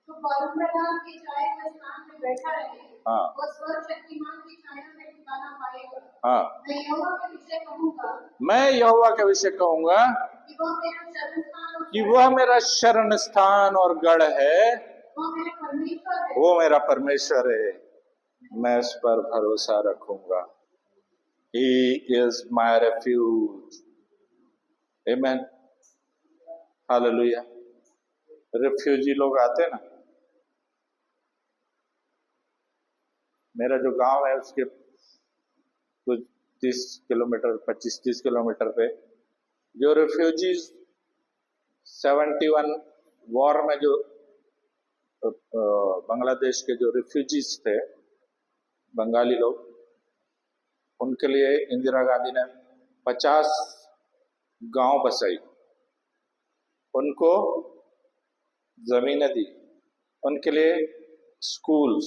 B: तो परम प्रधान के छाए हुए स्थान में बैठा रहे,
A: हाँ.
B: वह सर्वशक्तिमान की छाया में ठिकाना पाएगा.
A: हाँ.
B: मैं यहोवा के विषय कहूंगा
A: मैं यहोवा के विषय कहूंगा
B: कि वह मेरा शरण स्थान और
A: कि वह मेरा शरण स्थान और गढ़ है,
B: वह मेरा परमेश्वर है.
A: वो मेरा परमेश्वर है, मैं उस पर भरोसा रखूंगा. He is my refuge. Amen. Hallelujah. Refugee लोग आते हैं ना, मेरा जो गांव है उसके कुछ 30 किलोमीटर 25-30 किलोमीटर पे जो रिफ्यूजीज 71 वॉर में जो बांग्लादेश के जो रिफ्यूजीज थे बंगाली लोग, उनके लिए इंदिरा गांधी ने 50 गांव बसाई, उनको जमीनें दी, उनके लिए स्कूल्स,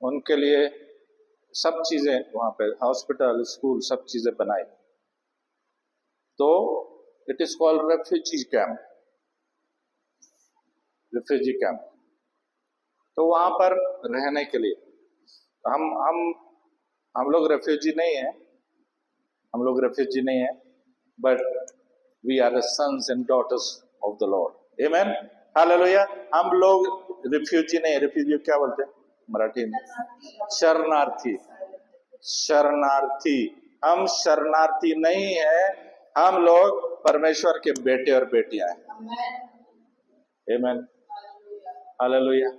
A: उनके लिए सब चीजें वहां पे, हॉस्पिटल, स्कूल, सब चीजें बनाई. तो it is called refugee camp. Refugee camp. तो वहां पर रहने के लिए हम लोग रेफ्यूजी नहीं है, हम लोग रेफ्यूजी नहीं है, but we are the sons and daughters of the Lord. Amen. Hallelujah. हम लोग रिफ्यूजी नहीं है. रिफ्यूजी क्या बोलते हैं मराठी में? शरणार्थी. शरणार्थी. हम शरणार्थी नहीं है, हम लोग परमेश्वर के बेटे और बेटियां हैं. आमेन. हालेलुया.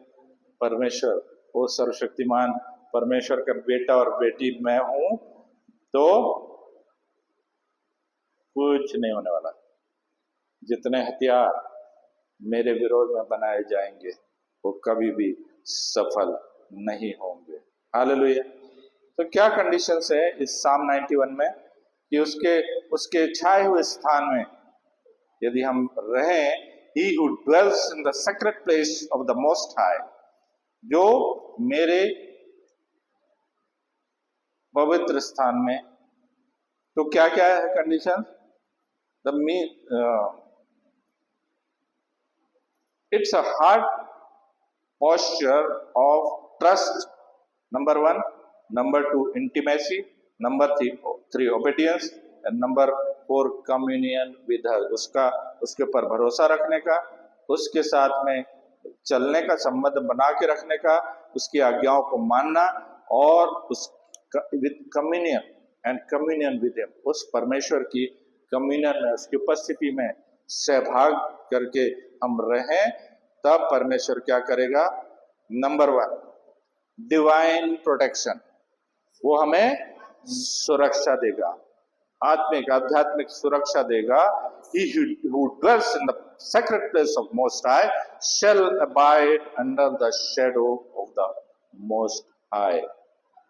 A: परमेश्वर वो सर्वशक्तिमान परमेश्वर का बेटा और बेटी मैं हूं तो कुछ नहीं होने वाला. जितने हथियार मेरे विरोध में बनाए जाएंगे वो कभी भी सफल नहीं होंगे. हालेलुया. तो क्या कंडीशंस है इस साम 91 में कि उसके छाए हुए स्थान में यदि हम रहें. He who dwells in the sacred place of the Most High, जो मेरे पवित्र स्थान में. तो क्या क्या है condition? It's a heart posture of trust, number 1. Number 2, intimacy. Number 3, obedience. And number 4, communion with her. उसके पर भरोसा रखने का, उसके साथ में चलने का, संबंध बना के रखने का, उसकी आज्ञाओं को मानना और उस with communion and communion with him. उस परमेश्वर की कम्युनियन में, उसकी उपस्थिति में सहभाग करके हम रहें, तब परमेश्वर क्या करेगा? Number 1, divine protection. वो हमें सुरक्षा देगा, आत्मिक आध्यात्मिक सुरक्षा देगा. He who dwells in the sacred place of Most High shall abide under the shadow of the Most High.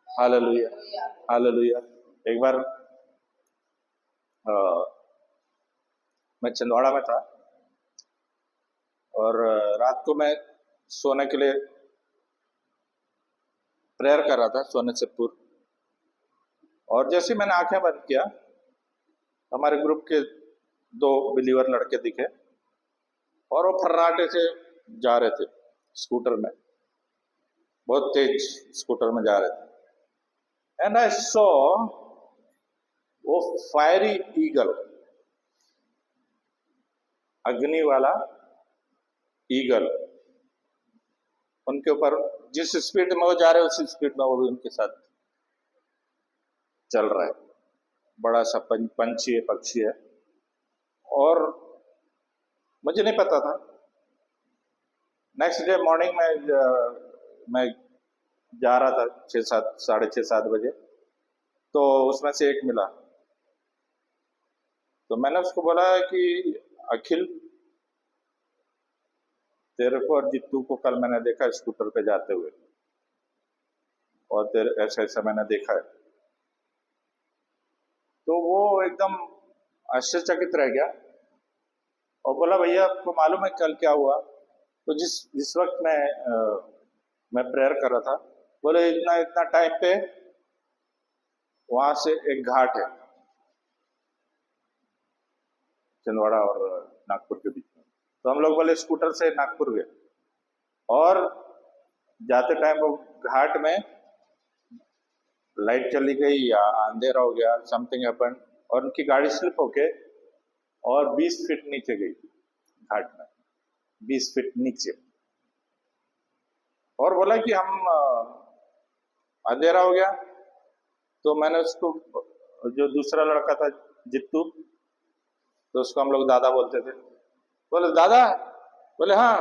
A: Hallelujah. Hallelujah. एक बार मैं छिंदवाड़ा में था और रात को मैं सोने के लिए प्रेयर कर रहा था, सोने से पूर्व. और जैसे मैंने आंखें बंद किया, हमारे ग्रुप के 2 बिलीवर लड़के दिखे और वो फर्राटे से जा रहे थे स्कूटर में, बहुत तेज स्कूटर में जा रहे थे. एंड आई सॉ वो फायरी ईगल, अग्नि वाला ईगल, उनके ऊपर जिस स्पीड में वो जा रहे हैं उसी स्पीड में वो भी उनके साथ चल रहा है। बड़ा सा पंछी है, पक्षी है। और मुझे नहीं पता था। नेक्स्ट डे मॉर्निंग में मैं जा रहा था 6-7 साढ़े 6-7 बजे, तो उसमें से एक मिला। तो मैंने उसको बोला कि अखिल, तेरे को और जित्तू को कल मैंने देखा स्कूटर पे जाते हुए, और तेरे ऐसा ऐसा मैंने देखा है। तो वो एकदम आश्चर्यचकित रह गया और बोला, भैया आपको मालूम है कल क्या हुआ? तो जिस वक्त मैं प्रेयर कर रहा था, बोले इतना इतना टाइम पे वहां से एक घाट है छिंदवाड़ा और नागपुर के बीच में। तो हम लोग बोले स्कूटर से नागपुर गए, और जाते टाइम वो घाट में लाइट चली गई या अंधेरा हो गया, समथिंग हैपेंड, और उनकी गाड़ी स्लिप होके और 20 फीट नीचे गई घाट में, 20 फीट नीचे। और बोला कि हम अंधेरा हो गया। तो मैंने उसको, जो दूसरा लड़का था जित्तू, तो उसको हम लोग दादा बोलते थे, बोले दादा, बोले हाँ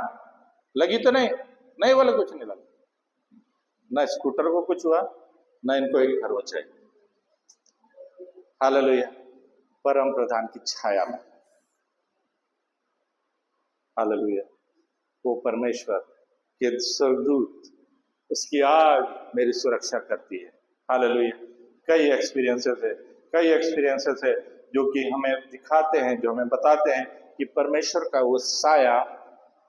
A: लगी तो नहीं? नहीं बोले कुछ नहीं लगा, ना स्कूटर को कुछ हुआ, ना इनको एक घर बचाई। हालेलुया, परम प्रधान की छाया में। हालेलुया, वो परमेश्वर के स्वर्गदूत, उसकी आग मेरी सुरक्षा करती है। हालेलुया, कई एक्सपीरियंसेस है जो कि हमें दिखाते हैं, जो हमें बताते हैं कि परमेश्वर का वो साया,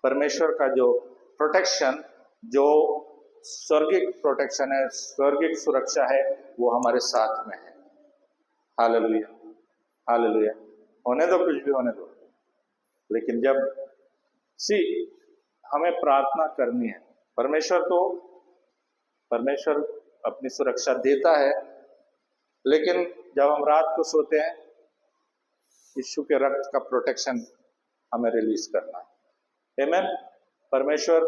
A: परमेश्वर का जो प्रोटेक्शन, जो स्वर्गिक प्रोटेक्शन है, स्वर्गिक सुरक्षा है, वो हमारे साथ में है। Hallelujah, hallelujah. होने दो, कुछ भी होने दो, लेकिन जब हमें प्रार्थना करनी है, परमेश्वर अपनी सुरक्षा देता है, लेकिन जब हम रात को सोते हैं, यीशु के रक्त का प्रोटेक्शन हमें रिलीज करना है। आमीन। परमेश्वर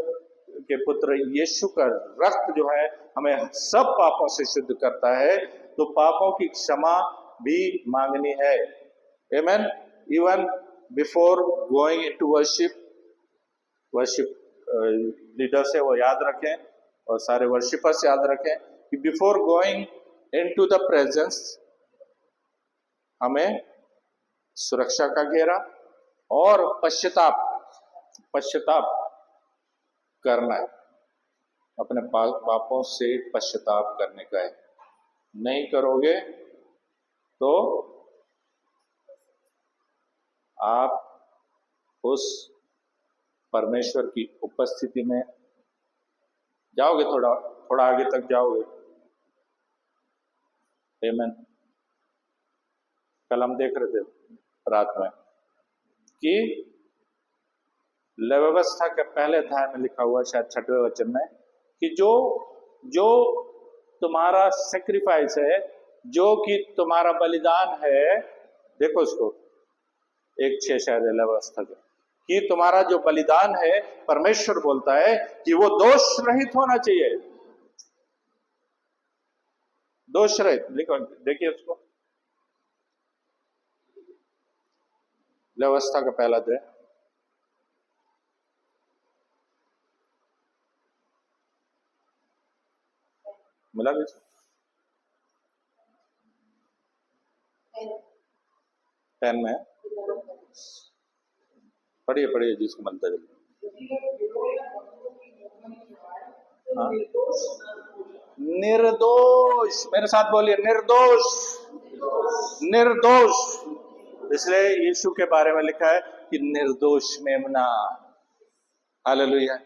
A: के पुत्र यीशु का रक्त जो है हमें सब पापों से शुद्ध करता है, तो पापों की क्षमा भी मांगनी है। आमीन। Even before going into worship leaders है वो याद रखें, और सारे वर्शिपर्स याद रखें कि before going into the presence हमें सुरक्षा का घेरा और पश्चाताप करना है। अपने पापों से पश्चाताप करने का है। नहीं करोगे तो आप उस परमेश्वर की उपस्थिति में जाओगे, थोड़ा आगे तक जाओगे। आमीन। कल हम देख रहे थे रात में कि व्यवस्था के पहले अध्याय में लिखा हुआ, शायद 6वें वचन में, कि जो तुम्हारा सेक्रीफाइस है, जो कि तुम्हारा बलिदान है, देखो उसको 1:6 शायद है व्यवस्था के, कि तुम्हारा जो बलिदान है, परमेश्वर बोलता है कि वो दोष रहित होना चाहिए। दोष रहित, लिखो, देखिए उसको, व्यवस्था का पहला अध्याय, मिला भी 10 में। पढ़िए जिसको मनता है। हाँ? निर्दोष, मेरे साथ बोलिए, निर्दोष। इसलिए यीशु के बारे में लिखा है कि निर्दोष मेमना। हालेलुया।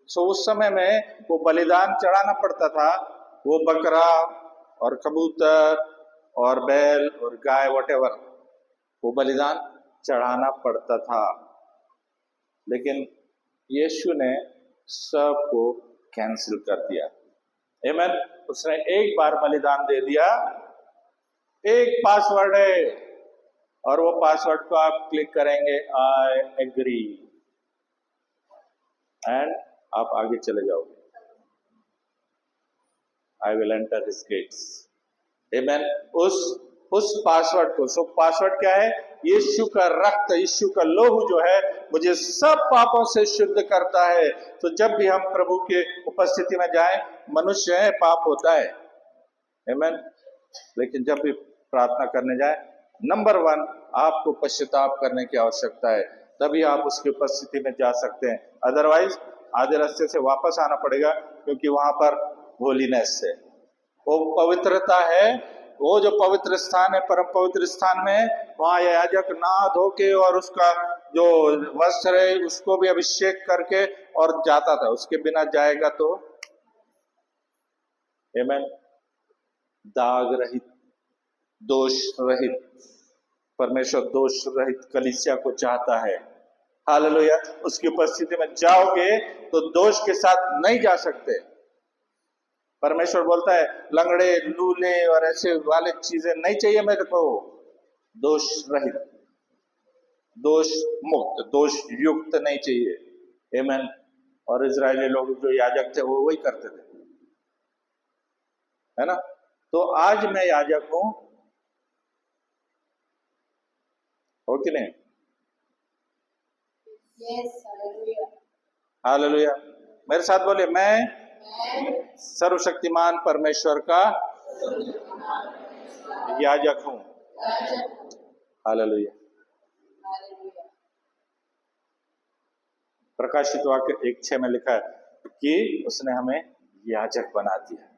A: सो उस समय में वो बलिदान चढ़ाना पड़ता था, वो बकरा और कबूतर और बैल और गाय, वटेवर, वो बलिदान चढ़ाना पड़ता था। लेकिन यीशु ने सबको कैंसिल कर दिया। आमीन। उसने एक बार बलिदान दे दिया, एक पासवर्ड है, और वो पासवर्ड को आप क्लिक करेंगे आई एग्री एंड आप आगे चले जाओगे। I will enter his gates. Amen. उस पासवर्ड को, सो पासवर्ड क्या है? यीशु का रक्त, यीशु का लोहू जो है मुझे सब पापों से शुद्ध करता है। तो जब भी हम प्रभु के उपस्थिति में जाएं, मनुष्य है, पाप होता है, आमेन, लेकिन जब भी प्रार्थना करने जाए, नंबर 1 आपको पश्चाताप करने की आवश्यकता है, तभी आप उसकी उपस्थिति में जा सकते हैं। अदरवाइज आधे रास्ते से वापस आना पड़ेगा, क्योंकि वहां पर होलीनेस है, वो पवित्रता है। वो जो पवित्र स्थान है, परम पवित्र स्थान में, वहां याजक नहा धो के और उसका जो वस्त्र है उसको भी अभिषेक करके और जाता था। उसके बिना जाएगा तो आमेन, दाग रहित, दोष रहित, परमेश्वर दोष रहित कलीसिया को चाहता है। हालेलुया। उसकी उपस्थिति में जाओगे तो दोष के साथ नहीं जा सकते। परमेश्वर बोलता है लंगड़े, लूले और ऐसे वाले चीजें नहीं चाहिए मेरे को, दोष रहित, दोष मुक्त, दोष युक्त नहीं चाहिए। आमेन। और इजरायली लोग जो याजक थे वो वही करते थे, है ना। तो आज मैं याजक हूं, हो कि नहीं?
B: Yes, hallelujah.
A: हालेलुया। मेरे साथ बोले, मैं सर्वशक्तिमान परमेश्वर का याजक हूं। हालेलुया। प्रकाशित वाक्य 1:6 में लिखा है कि उसने हमें याजक बना दिया,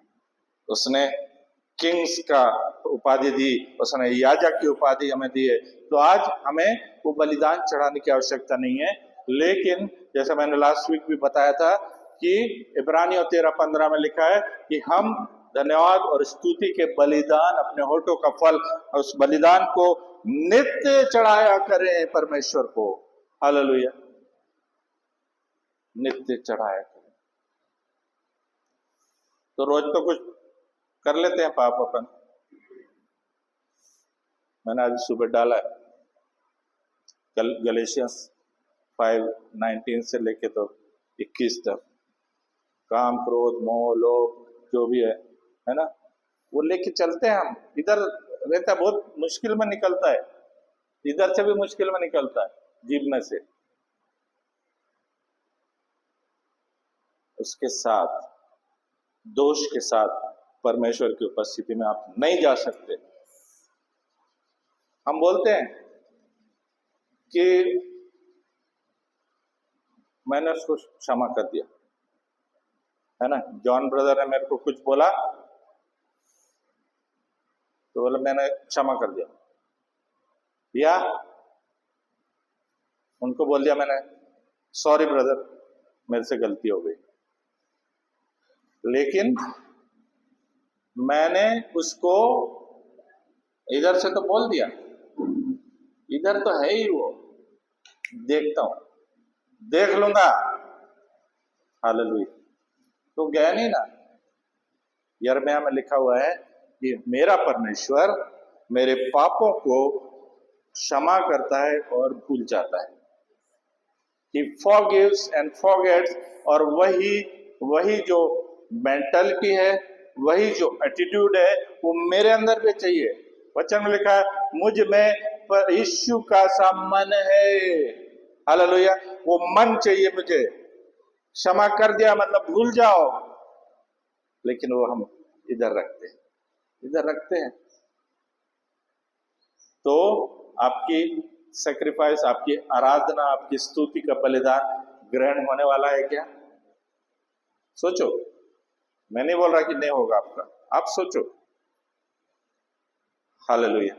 A: उसने किंग्स का उपाधि दी, उसने याजक की उपाधि हमें दी है। तो आज हमें वो बलिदान चढ़ाने की आवश्यकता नहीं है, लेकिन जैसा मैंने लास्ट वीक भी बताया था कि इब्रानियों 13:15 में लिखा है कि हम धन्यवाद और स्तुति के बलिदान, अपने होठों का फल, उस बलिदान को नित्य चढ़ाया करें परमेश्वर को। हालेलुया। नित्य चढ़ाया करें। तो रोज तो कुछ कर लेते हैं पाप अपन। मैंने आज सुबह डाला है गलेशियंस 5:19 से लेके तो 21 तक, काम, क्रोध, मोह, लोभ जो भी है ना, वो लेके चलते हैं हम। इधर रहता बहुत मुश्किल में निकलता है, इधर से भी मुश्किल में निकलता है, जीभ में से। उसके साथ, दोष के साथ परमेश्वर की उपस्थिति में आप नहीं जा सकते। हम बोलते हैं कि मैंने उसको क्षमा कर दिया, है ना। जॉन ब्रदर ने मेरे को कुछ बोला तो बोला मैंने क्षमा कर दिया, या उनको बोल दिया मैंने सॉरी ब्रदर, मेरे से गलती हो गई। लेकिन मैंने उसको इधर से तो बोल दिया, इधर तो है ही वो, देखता हूं, देख लूंगा। हालेलुया। तो गया नहीं ना। यिर्मयाह में लिखा हुआ है कि मेरा परमेश्वर मेरे पापों को क्षमा करता है और भूल जाता है। He forgives and forgets। और वही जो मेंटालिटी है, वही जो एटीट्यूड है, वो मेरे अंदर भी चाहिए। वचन में लिखा है मुझ में यीशु का सा मन है। हालेलुया। वो मन चाहिए मुझे। क्षमा कर दिया मतलब भूल जाओ, लेकिन वो हम इधर रखते हैं। तो आपकी सैक्रिफाइस, आपकी आराधना, आपकी स्तुति का बलिदान ग्रहण होने वाला है क्या? सोचो। मैं नहीं बोल रहा कि नहीं होगा आपका, आप सोचो। हालेलुया।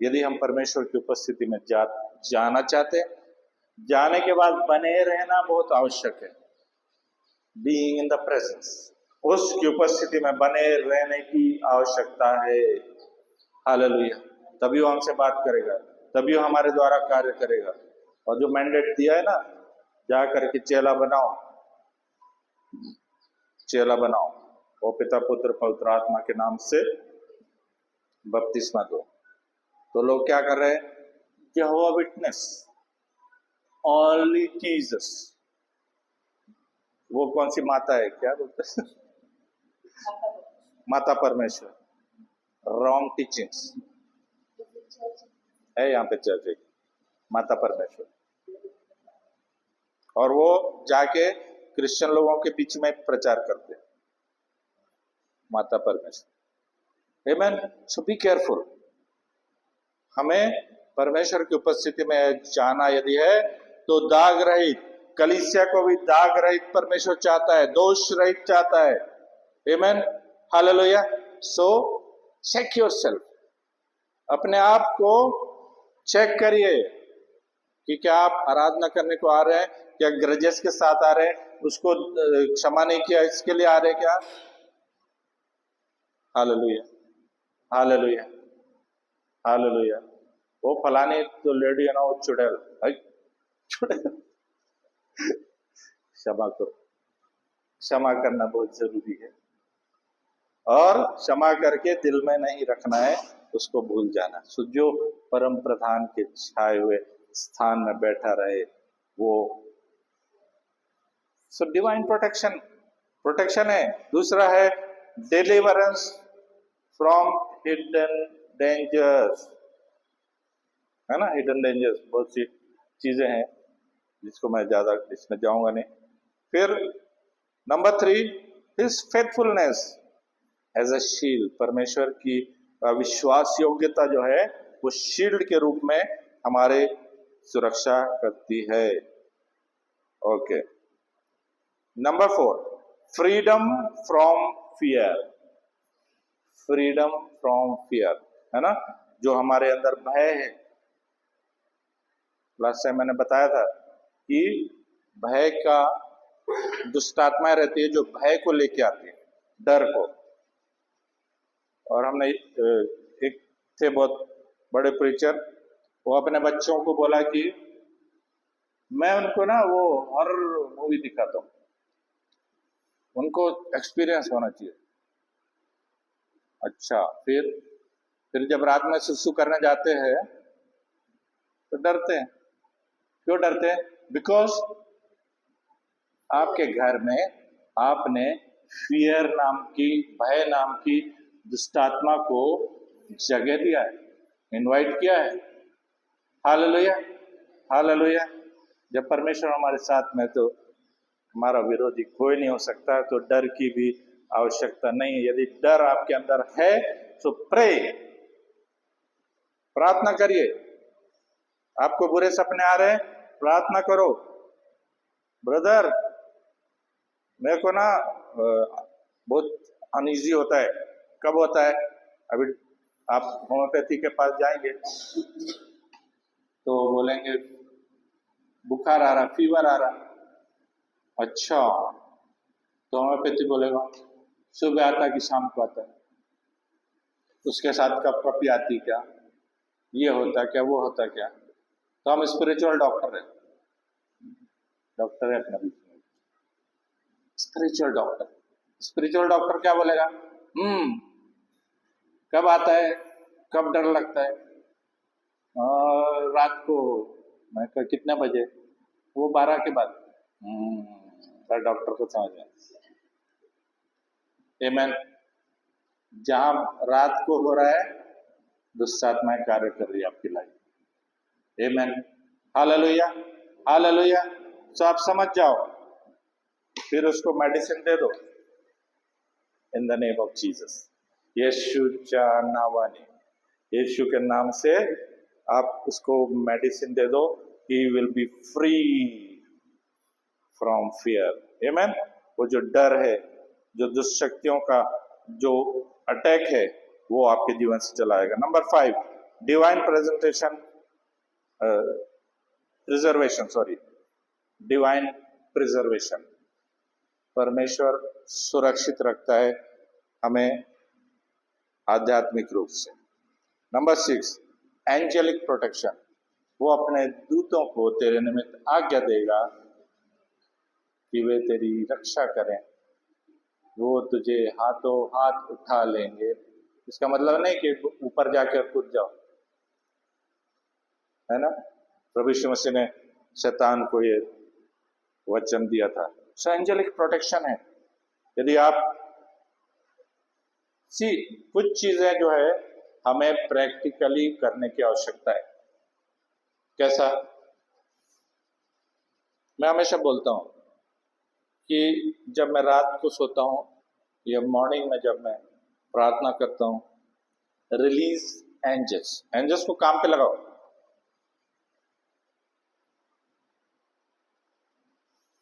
A: यदि हम परमेश्वर की उपस्थिति में जाना चाहते हैं, जाने के बाद बने रहना बहुत आवश्यक है। बीइंग इन द प्रेजेंस, उसकी उपस्थिति में बने रहने की आवश्यकता है। हालेलुया। तभी वो हमसे बात करेगा, तभी वो हमारे द्वारा कार्य करेगा। और जो मैंडेट दिया है ना, जा करके चेला बनाओ, वो पिता पुत्र पवित्र आत्मा के नाम से बपतिस्मा दो। तो लोग क्या कर रहे हैं? यहोवा विटनेस, ओनली जीसस। वो कौन सी माता है, क्या बोलते हैं? माता परमेश्वर। रॉन्ग टीचिंग्स है यहाँ पे चर्च की, माता परमेश्वर। और वो जाके क्रिश्चियन लोगों के बीच में प्रचार करते हैं माता परमेश्वर। आमेन। सो बी केयरफुल। हमें परमेश्वर की उपस्थिति में जाना यदि है तो दाग रहित, कलीसिया को भी दाग रहित परमेश्वर चाहता है, दोष रहित चाहता है। आमेन, हालेलुया। सो चेक योरसेल्फ, अपने आप को चेक करिए कि क्या आप आराधना करने को आ रहे हैं, क्या ग्रजेस के साथ आ रहे हैं, उसको क्षमा नहीं किया इसके लिए आ रहे हैं क्या? Hallelujah, hallelujah, hallelujah. वो फलानी तो लेडी है ना, वो चुड़ैल, चुड़ैल। क्षमा करो, क्षमा करना बहुत जरूरी है, और क्षमा करके दिल में नहीं रखना है, उसको भूल जाना। सो जो परम प्रधान के छाए हुए स्थान में बैठा रहे वो, सो डिवाइन प्रोटेक्शन, प्रोटेक्शन है। दूसरा है डिलीवरेंस फ्रॉम हिडन डेंजर्स, है ना। हिडन डेंजर्स बहुत सी चीजें हैं जिसको मैं ज्यादा इसमें जाऊंगा नहीं। फिर number 3, his faithfulness as a shield. परमेश्वर की विश्वास योग्यता जो है वो शील्ड के रूप में हमारे सुरक्षा करती है। Okay. Number 4, freedom from fear. Freedom from fear, है ना। जो हमारे अंदर भय है, लास्ट टाइम मैंने बताया था कि भय का दुष्ट आत्माएं रहती है जो भय को लेके आती है, डर को। और हमने एक थे बहुत बड़े प्रीचर, वो अपने बच्चों को बोला कि मैं उनको ना वो हॉरर मूवी दिखाता हूँ, उनको एक्सपीरियंस होना चाहिए। अच्छा, फिर जब रात में सुसु करने जाते हैं तो डरते हैं। क्यों डरते हैं? बिकॉज आपके घर में आपने फियर नाम की, भय नाम की दुष्टात्मा को जगह दिया है, इनवाइट किया है। Hallelujah, hallelujah. जब परमेश्वर हमारे साथ में तो हमारा विरोधी कोई नहीं हो सकता, तो डर की भी आवश्यकता नहीं है। यदि डर आपके अंदर है तो प्रे, प्रार्थना करिए। आपको बुरे सपने आ रहे हैं, प्रार्थना करो, ब्रदर मेरे को ना बहुत अनईजी होता है। कब होता है? अभी आप होम्योपैथी के पास जाएंगे तो बोलेंगे बुखार आ रहा, फीवर आ रहा। अच्छा, तो होम्योपैथी बोलेगा सुबह आता कि शाम को आता है, उसके साथ कब कपी आती क्या, ये होता क्या, वो होता क्या। तो हम स्पिरिचुअल डॉक्टर है, डॉक्टर है अपना बीच में, स्पिरिचुअल डॉक्टर। स्पिरिचुअल डॉक्टर क्या बोलेगा? कब आता है, कब डर लगता है? रात को। मैं कहा कितने बजे? वो 12 के बाद। पर डॉक्टर को समझ में। आमेन। जहां रात को हो रहा है दुष्ट आत्माएं कार्य कर रही है आपकी लाइफ। आमेन, हालेलुया, हालेलुया। तो आप समझ जाओ, फिर उसको मेडिसिन दे दो in the name of Jesus. यीशुच्या नावाने, यीशु के नाम से आप उसको मेडिसिन दे दो, he will be free from fear. Amen. वो जो डर है, जो दुष्शक्तियों का जो अटैक है, वो आपके जीवन से चलाएगा। Number 5, divine presentation preservation, sorry, divine preservation. परमेश्वर सुरक्षित रखता है हमें आध्यात्मिक रूप से। Number 6, angelic protection. वो अपने दूतों को तेरे निमित्त आज्ञा देगा कि वे तेरी रक्षा करें, वो तुझे हाथों हाथ उठा लेंगे। इसका मतलब नहीं कि ऊपर जाकर कूद जाओ, है ना। प्रभु यीशु मसीह ने शैतान को ये वचन दिया था। सो एंजेलिक प्रोटेक्शन है। यदि आप कुछ चीजें जो है हमें प्रैक्टिकली करने की आवश्यकता है। कैसा? मैं हमेशा बोलता हूं कि जब मैं रात को सोता हूं या मॉर्निंग में जब मैं प्रार्थना करता हूं, रिलीज एंजल्स, एंजल्स को काम पे लगाओ।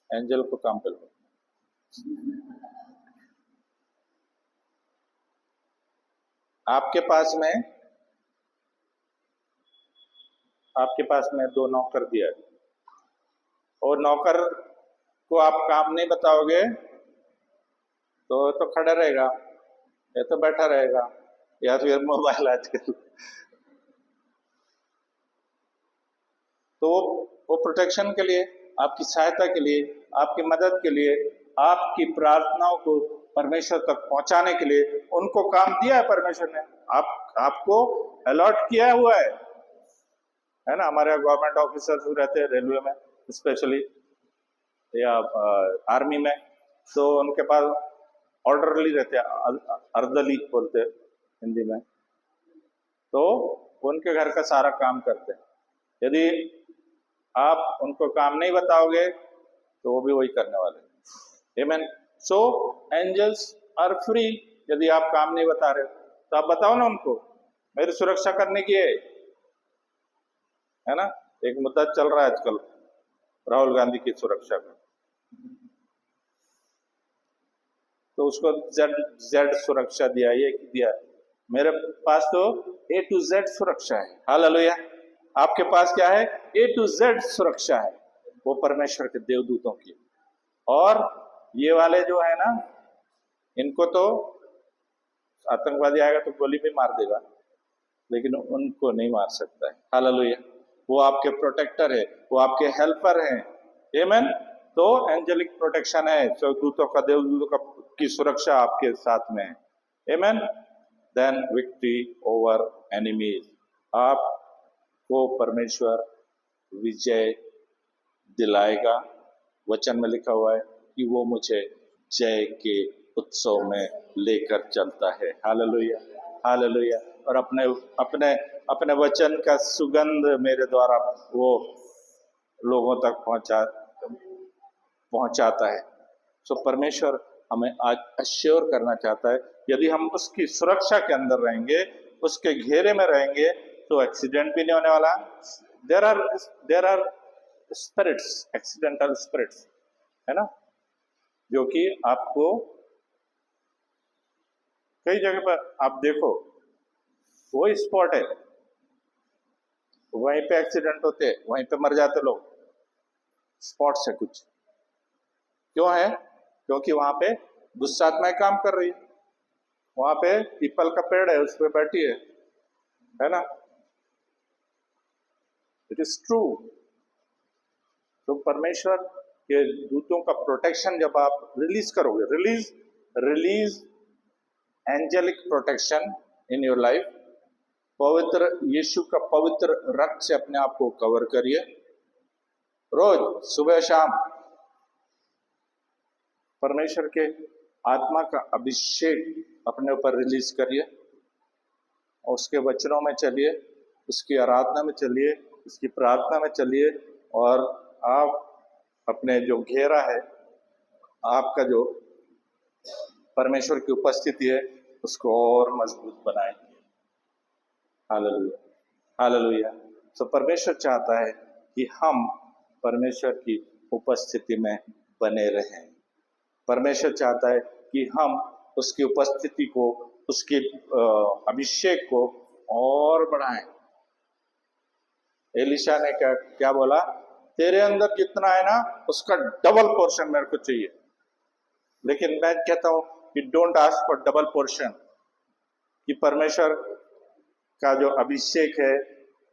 A: एंजल को काम पे लगाओ। आपके पास में 2 नौकर दिया है, और नौकर को आप काम नहीं बताओगे तो खड़ा रहेगा या तो बैठा रहेगा या फिर मोबाइल आजकल। तो वो प्रोटेक्शन के लिए, आपकी सहायता के लिए, आपकी मदद के लिए, आपकी प्रार्थनाओं को परमेश्वर तक पहुंचाने के लिए उनको काम दिया है परमेश्वर ने। आपको अलॉट किया हुआ है ना। हमारे गवर्नमेंट ऑफिसर्स रहते हैं रेलवे में स्पेशली या आर्मी में, तो उनके पास ऑर्डरली रहते हैं, अर्दली बोलते हैं हिंदी में, तो उनके घर का सारा काम करते हैं। यदि आप उनको काम नहीं बताओगे तो वो भी वही करने वाले हैं। आमीन। सो एंजल्स आर फ्री। यदि आप काम नहीं बता रहे तो आप बताओ ना उनको, मेरी सुरक्षा करने की है ना। एक मुद्दा चल रहा है आजकल राहुल गांधी की सुरक्षा का, तो उसको जेड सुरक्षा दिया, ये दिया। मेरे पास तो A to Z सुरक्षा है। हालेलुया। आपके पास क्या है? A to Z सुरक्षा है, वो परमेश्वर के देवदूतों की। और ये वाले जो है ना, इनको तो आतंकवादी आएगा तो गोली भी मार देगा, लेकिन उनको नहीं मार सकता है। हालेलुया। वो आपके प्रोटेक्टर है, वो आपके हेल्पर हैं। आमीन। तो एंजेलिक प्रोटेक्शन है, दूतों का, देवदूतों की सुरक्षा आपके साथ में है। आमीन। देन विक्ट्री ओवर एनिमीज, आपको परमेश्वर विजय दिलाएगा। वचन में लिखा हुआ है कि वो मुझे जय के उत्सव में लेकर चलता है। Hallelujah, hallelujah. और अपने अपने अपने वचन का सुगंध मेरे द्वारा वो लोगों तक पहुंचाता है। सो परमेश्वर हमें आज अश्योर करना चाहता है, यदि हम उसकी सुरक्षा के अंदर रहेंगे, उसके घेरे में रहेंगे, तो एक्सीडेंट भी नहीं होने वाला। There are spirits, accidental spirits, है ना, जो कि आपको कई जगह पर आप देखो, वही स्पॉट है, वहीं पे एक्सीडेंट होते हैं, वहीं पे मर जाते लोग। स्पॉट से कुछ क्यों है? क्योंकि वहां पे दुष्टात्माएं काम कर रही है। वहां पे पीपल का पेड़ है, उस पर बैठी है ना। It is true. तो परमेश्वर के दूतों का प्रोटेक्शन जब आप रिलीज करोगे, release angelic protection in your life. पवित्र यीशु का पवित्र रक्त से अपने आप को कवर करिए, रोज सुबह शाम। परमेश्वर के आत्मा का अभिषेक अपने ऊपर रिलीज करिए, और उसके वचनों में चलिए, उसकी आराधना में चलिए, उसकी प्रार्थना में चलिए, और आप अपने जो घेरा है, आपका जो परमेश्वर की उपस्थिति है, उसको और मजबूत बनाएंगे। Hallelujah, hallelujah. तो परमेश्वर चाहता है कि हम परमेश्वर की उपस्थिति में बने रहें। परमेश्वर चाहता है कि हम उसकी उपस्थिति को, उसके अभिषेक को और बढ़ाएं। एलिशा ने क्या बोला? तेरे अंदर जितना है ना, उसका डबल पोर्शन मेरे को चाहिए। लेकिन मैं कहता हूं कि don't ask for double portion, कि परमेश्वर का जो अभिषेक है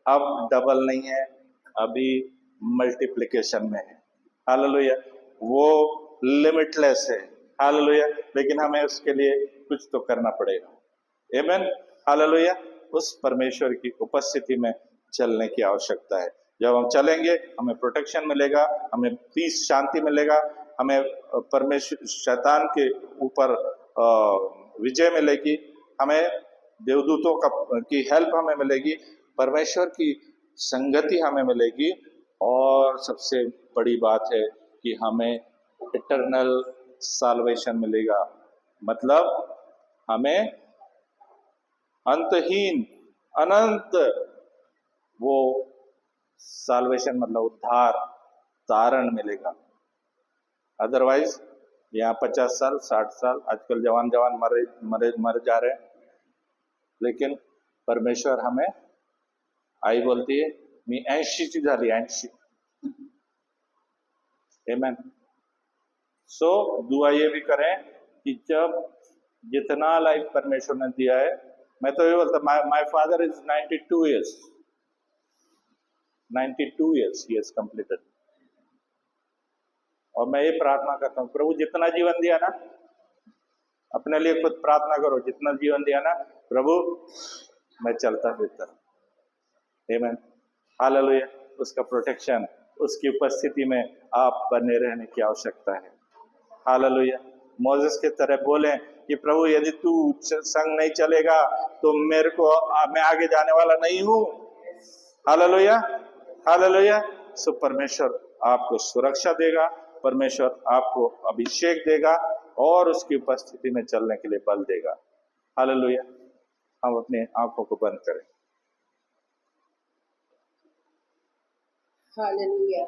A: अब डबल नहीं है, अभी मल्टीप्लिकेशन में है। हालेलुया। वो लिमिटलेस है। हालेलुया। लेकिन हमें उसके लिए कुछ तो करना पड़ेगा। आमीन। हालेलुया। उस परमेश्वर की उपस्थिति में चलने की आवश्यकता है। जब हम चलेंगे हमें प्रोटेक्शन मिलेगा, हमें पीस शांति मिलेगा, हमें परमेश्वर शैतान के ऊपर विजय मिलेगी, हमें देवदूतों की हेल्प हमें मिलेगी, परमेश्वर की संगति हमें मिलेगी, और सबसे बड़ी बात है कि हमें इटर्नल साल्वेशन मिलेगा। मतलब हमें अंतहीन अनंत वो साल्वेशन मतलब उद्धार तारण मिलेगा। अदरवाइज यहाँ 50 साल 60 साल आजकल जवान मर जा रहे हैं, लेकिन परमेश्वर हमें आई बोलती है मी 80ची झाली 80। आमेन। सो दुआ ये भी करें कि जब जितना लाइफ परमेश्वर ने दिया है, मैं तो ये बोलता my father is 92 years 92 years he has completed। और मैं ये प्रार्थना करता हूँ, प्रभु जितना जीवन दिया ना, अपने लिए खुद प्रार्थना करो, जितना जीवन दिया ना प्रभु मैं चलता फिरता। आमीन, हालेलुया। उसका प्रोटेक्शन, उसकी उपस्थिति में आप बने रहने की आवश्यकता है। हालेलुया। मोसेस के तरह बोले कि प्रभु यदि तू संग नहीं चलेगा तो मेरे को मैं आगे जाने वाला नहीं हूँ। Hallelujah, hallelujah. सो परमेश्वर आपको सुरक्षा देगा, परमेश्वर आपको अभिषेक देगा और उसकी उपस्थिति में चलने के लिए बल देगा। हालेलुया। हम अपने आंखों को बंद करें।
B: हालेलुया।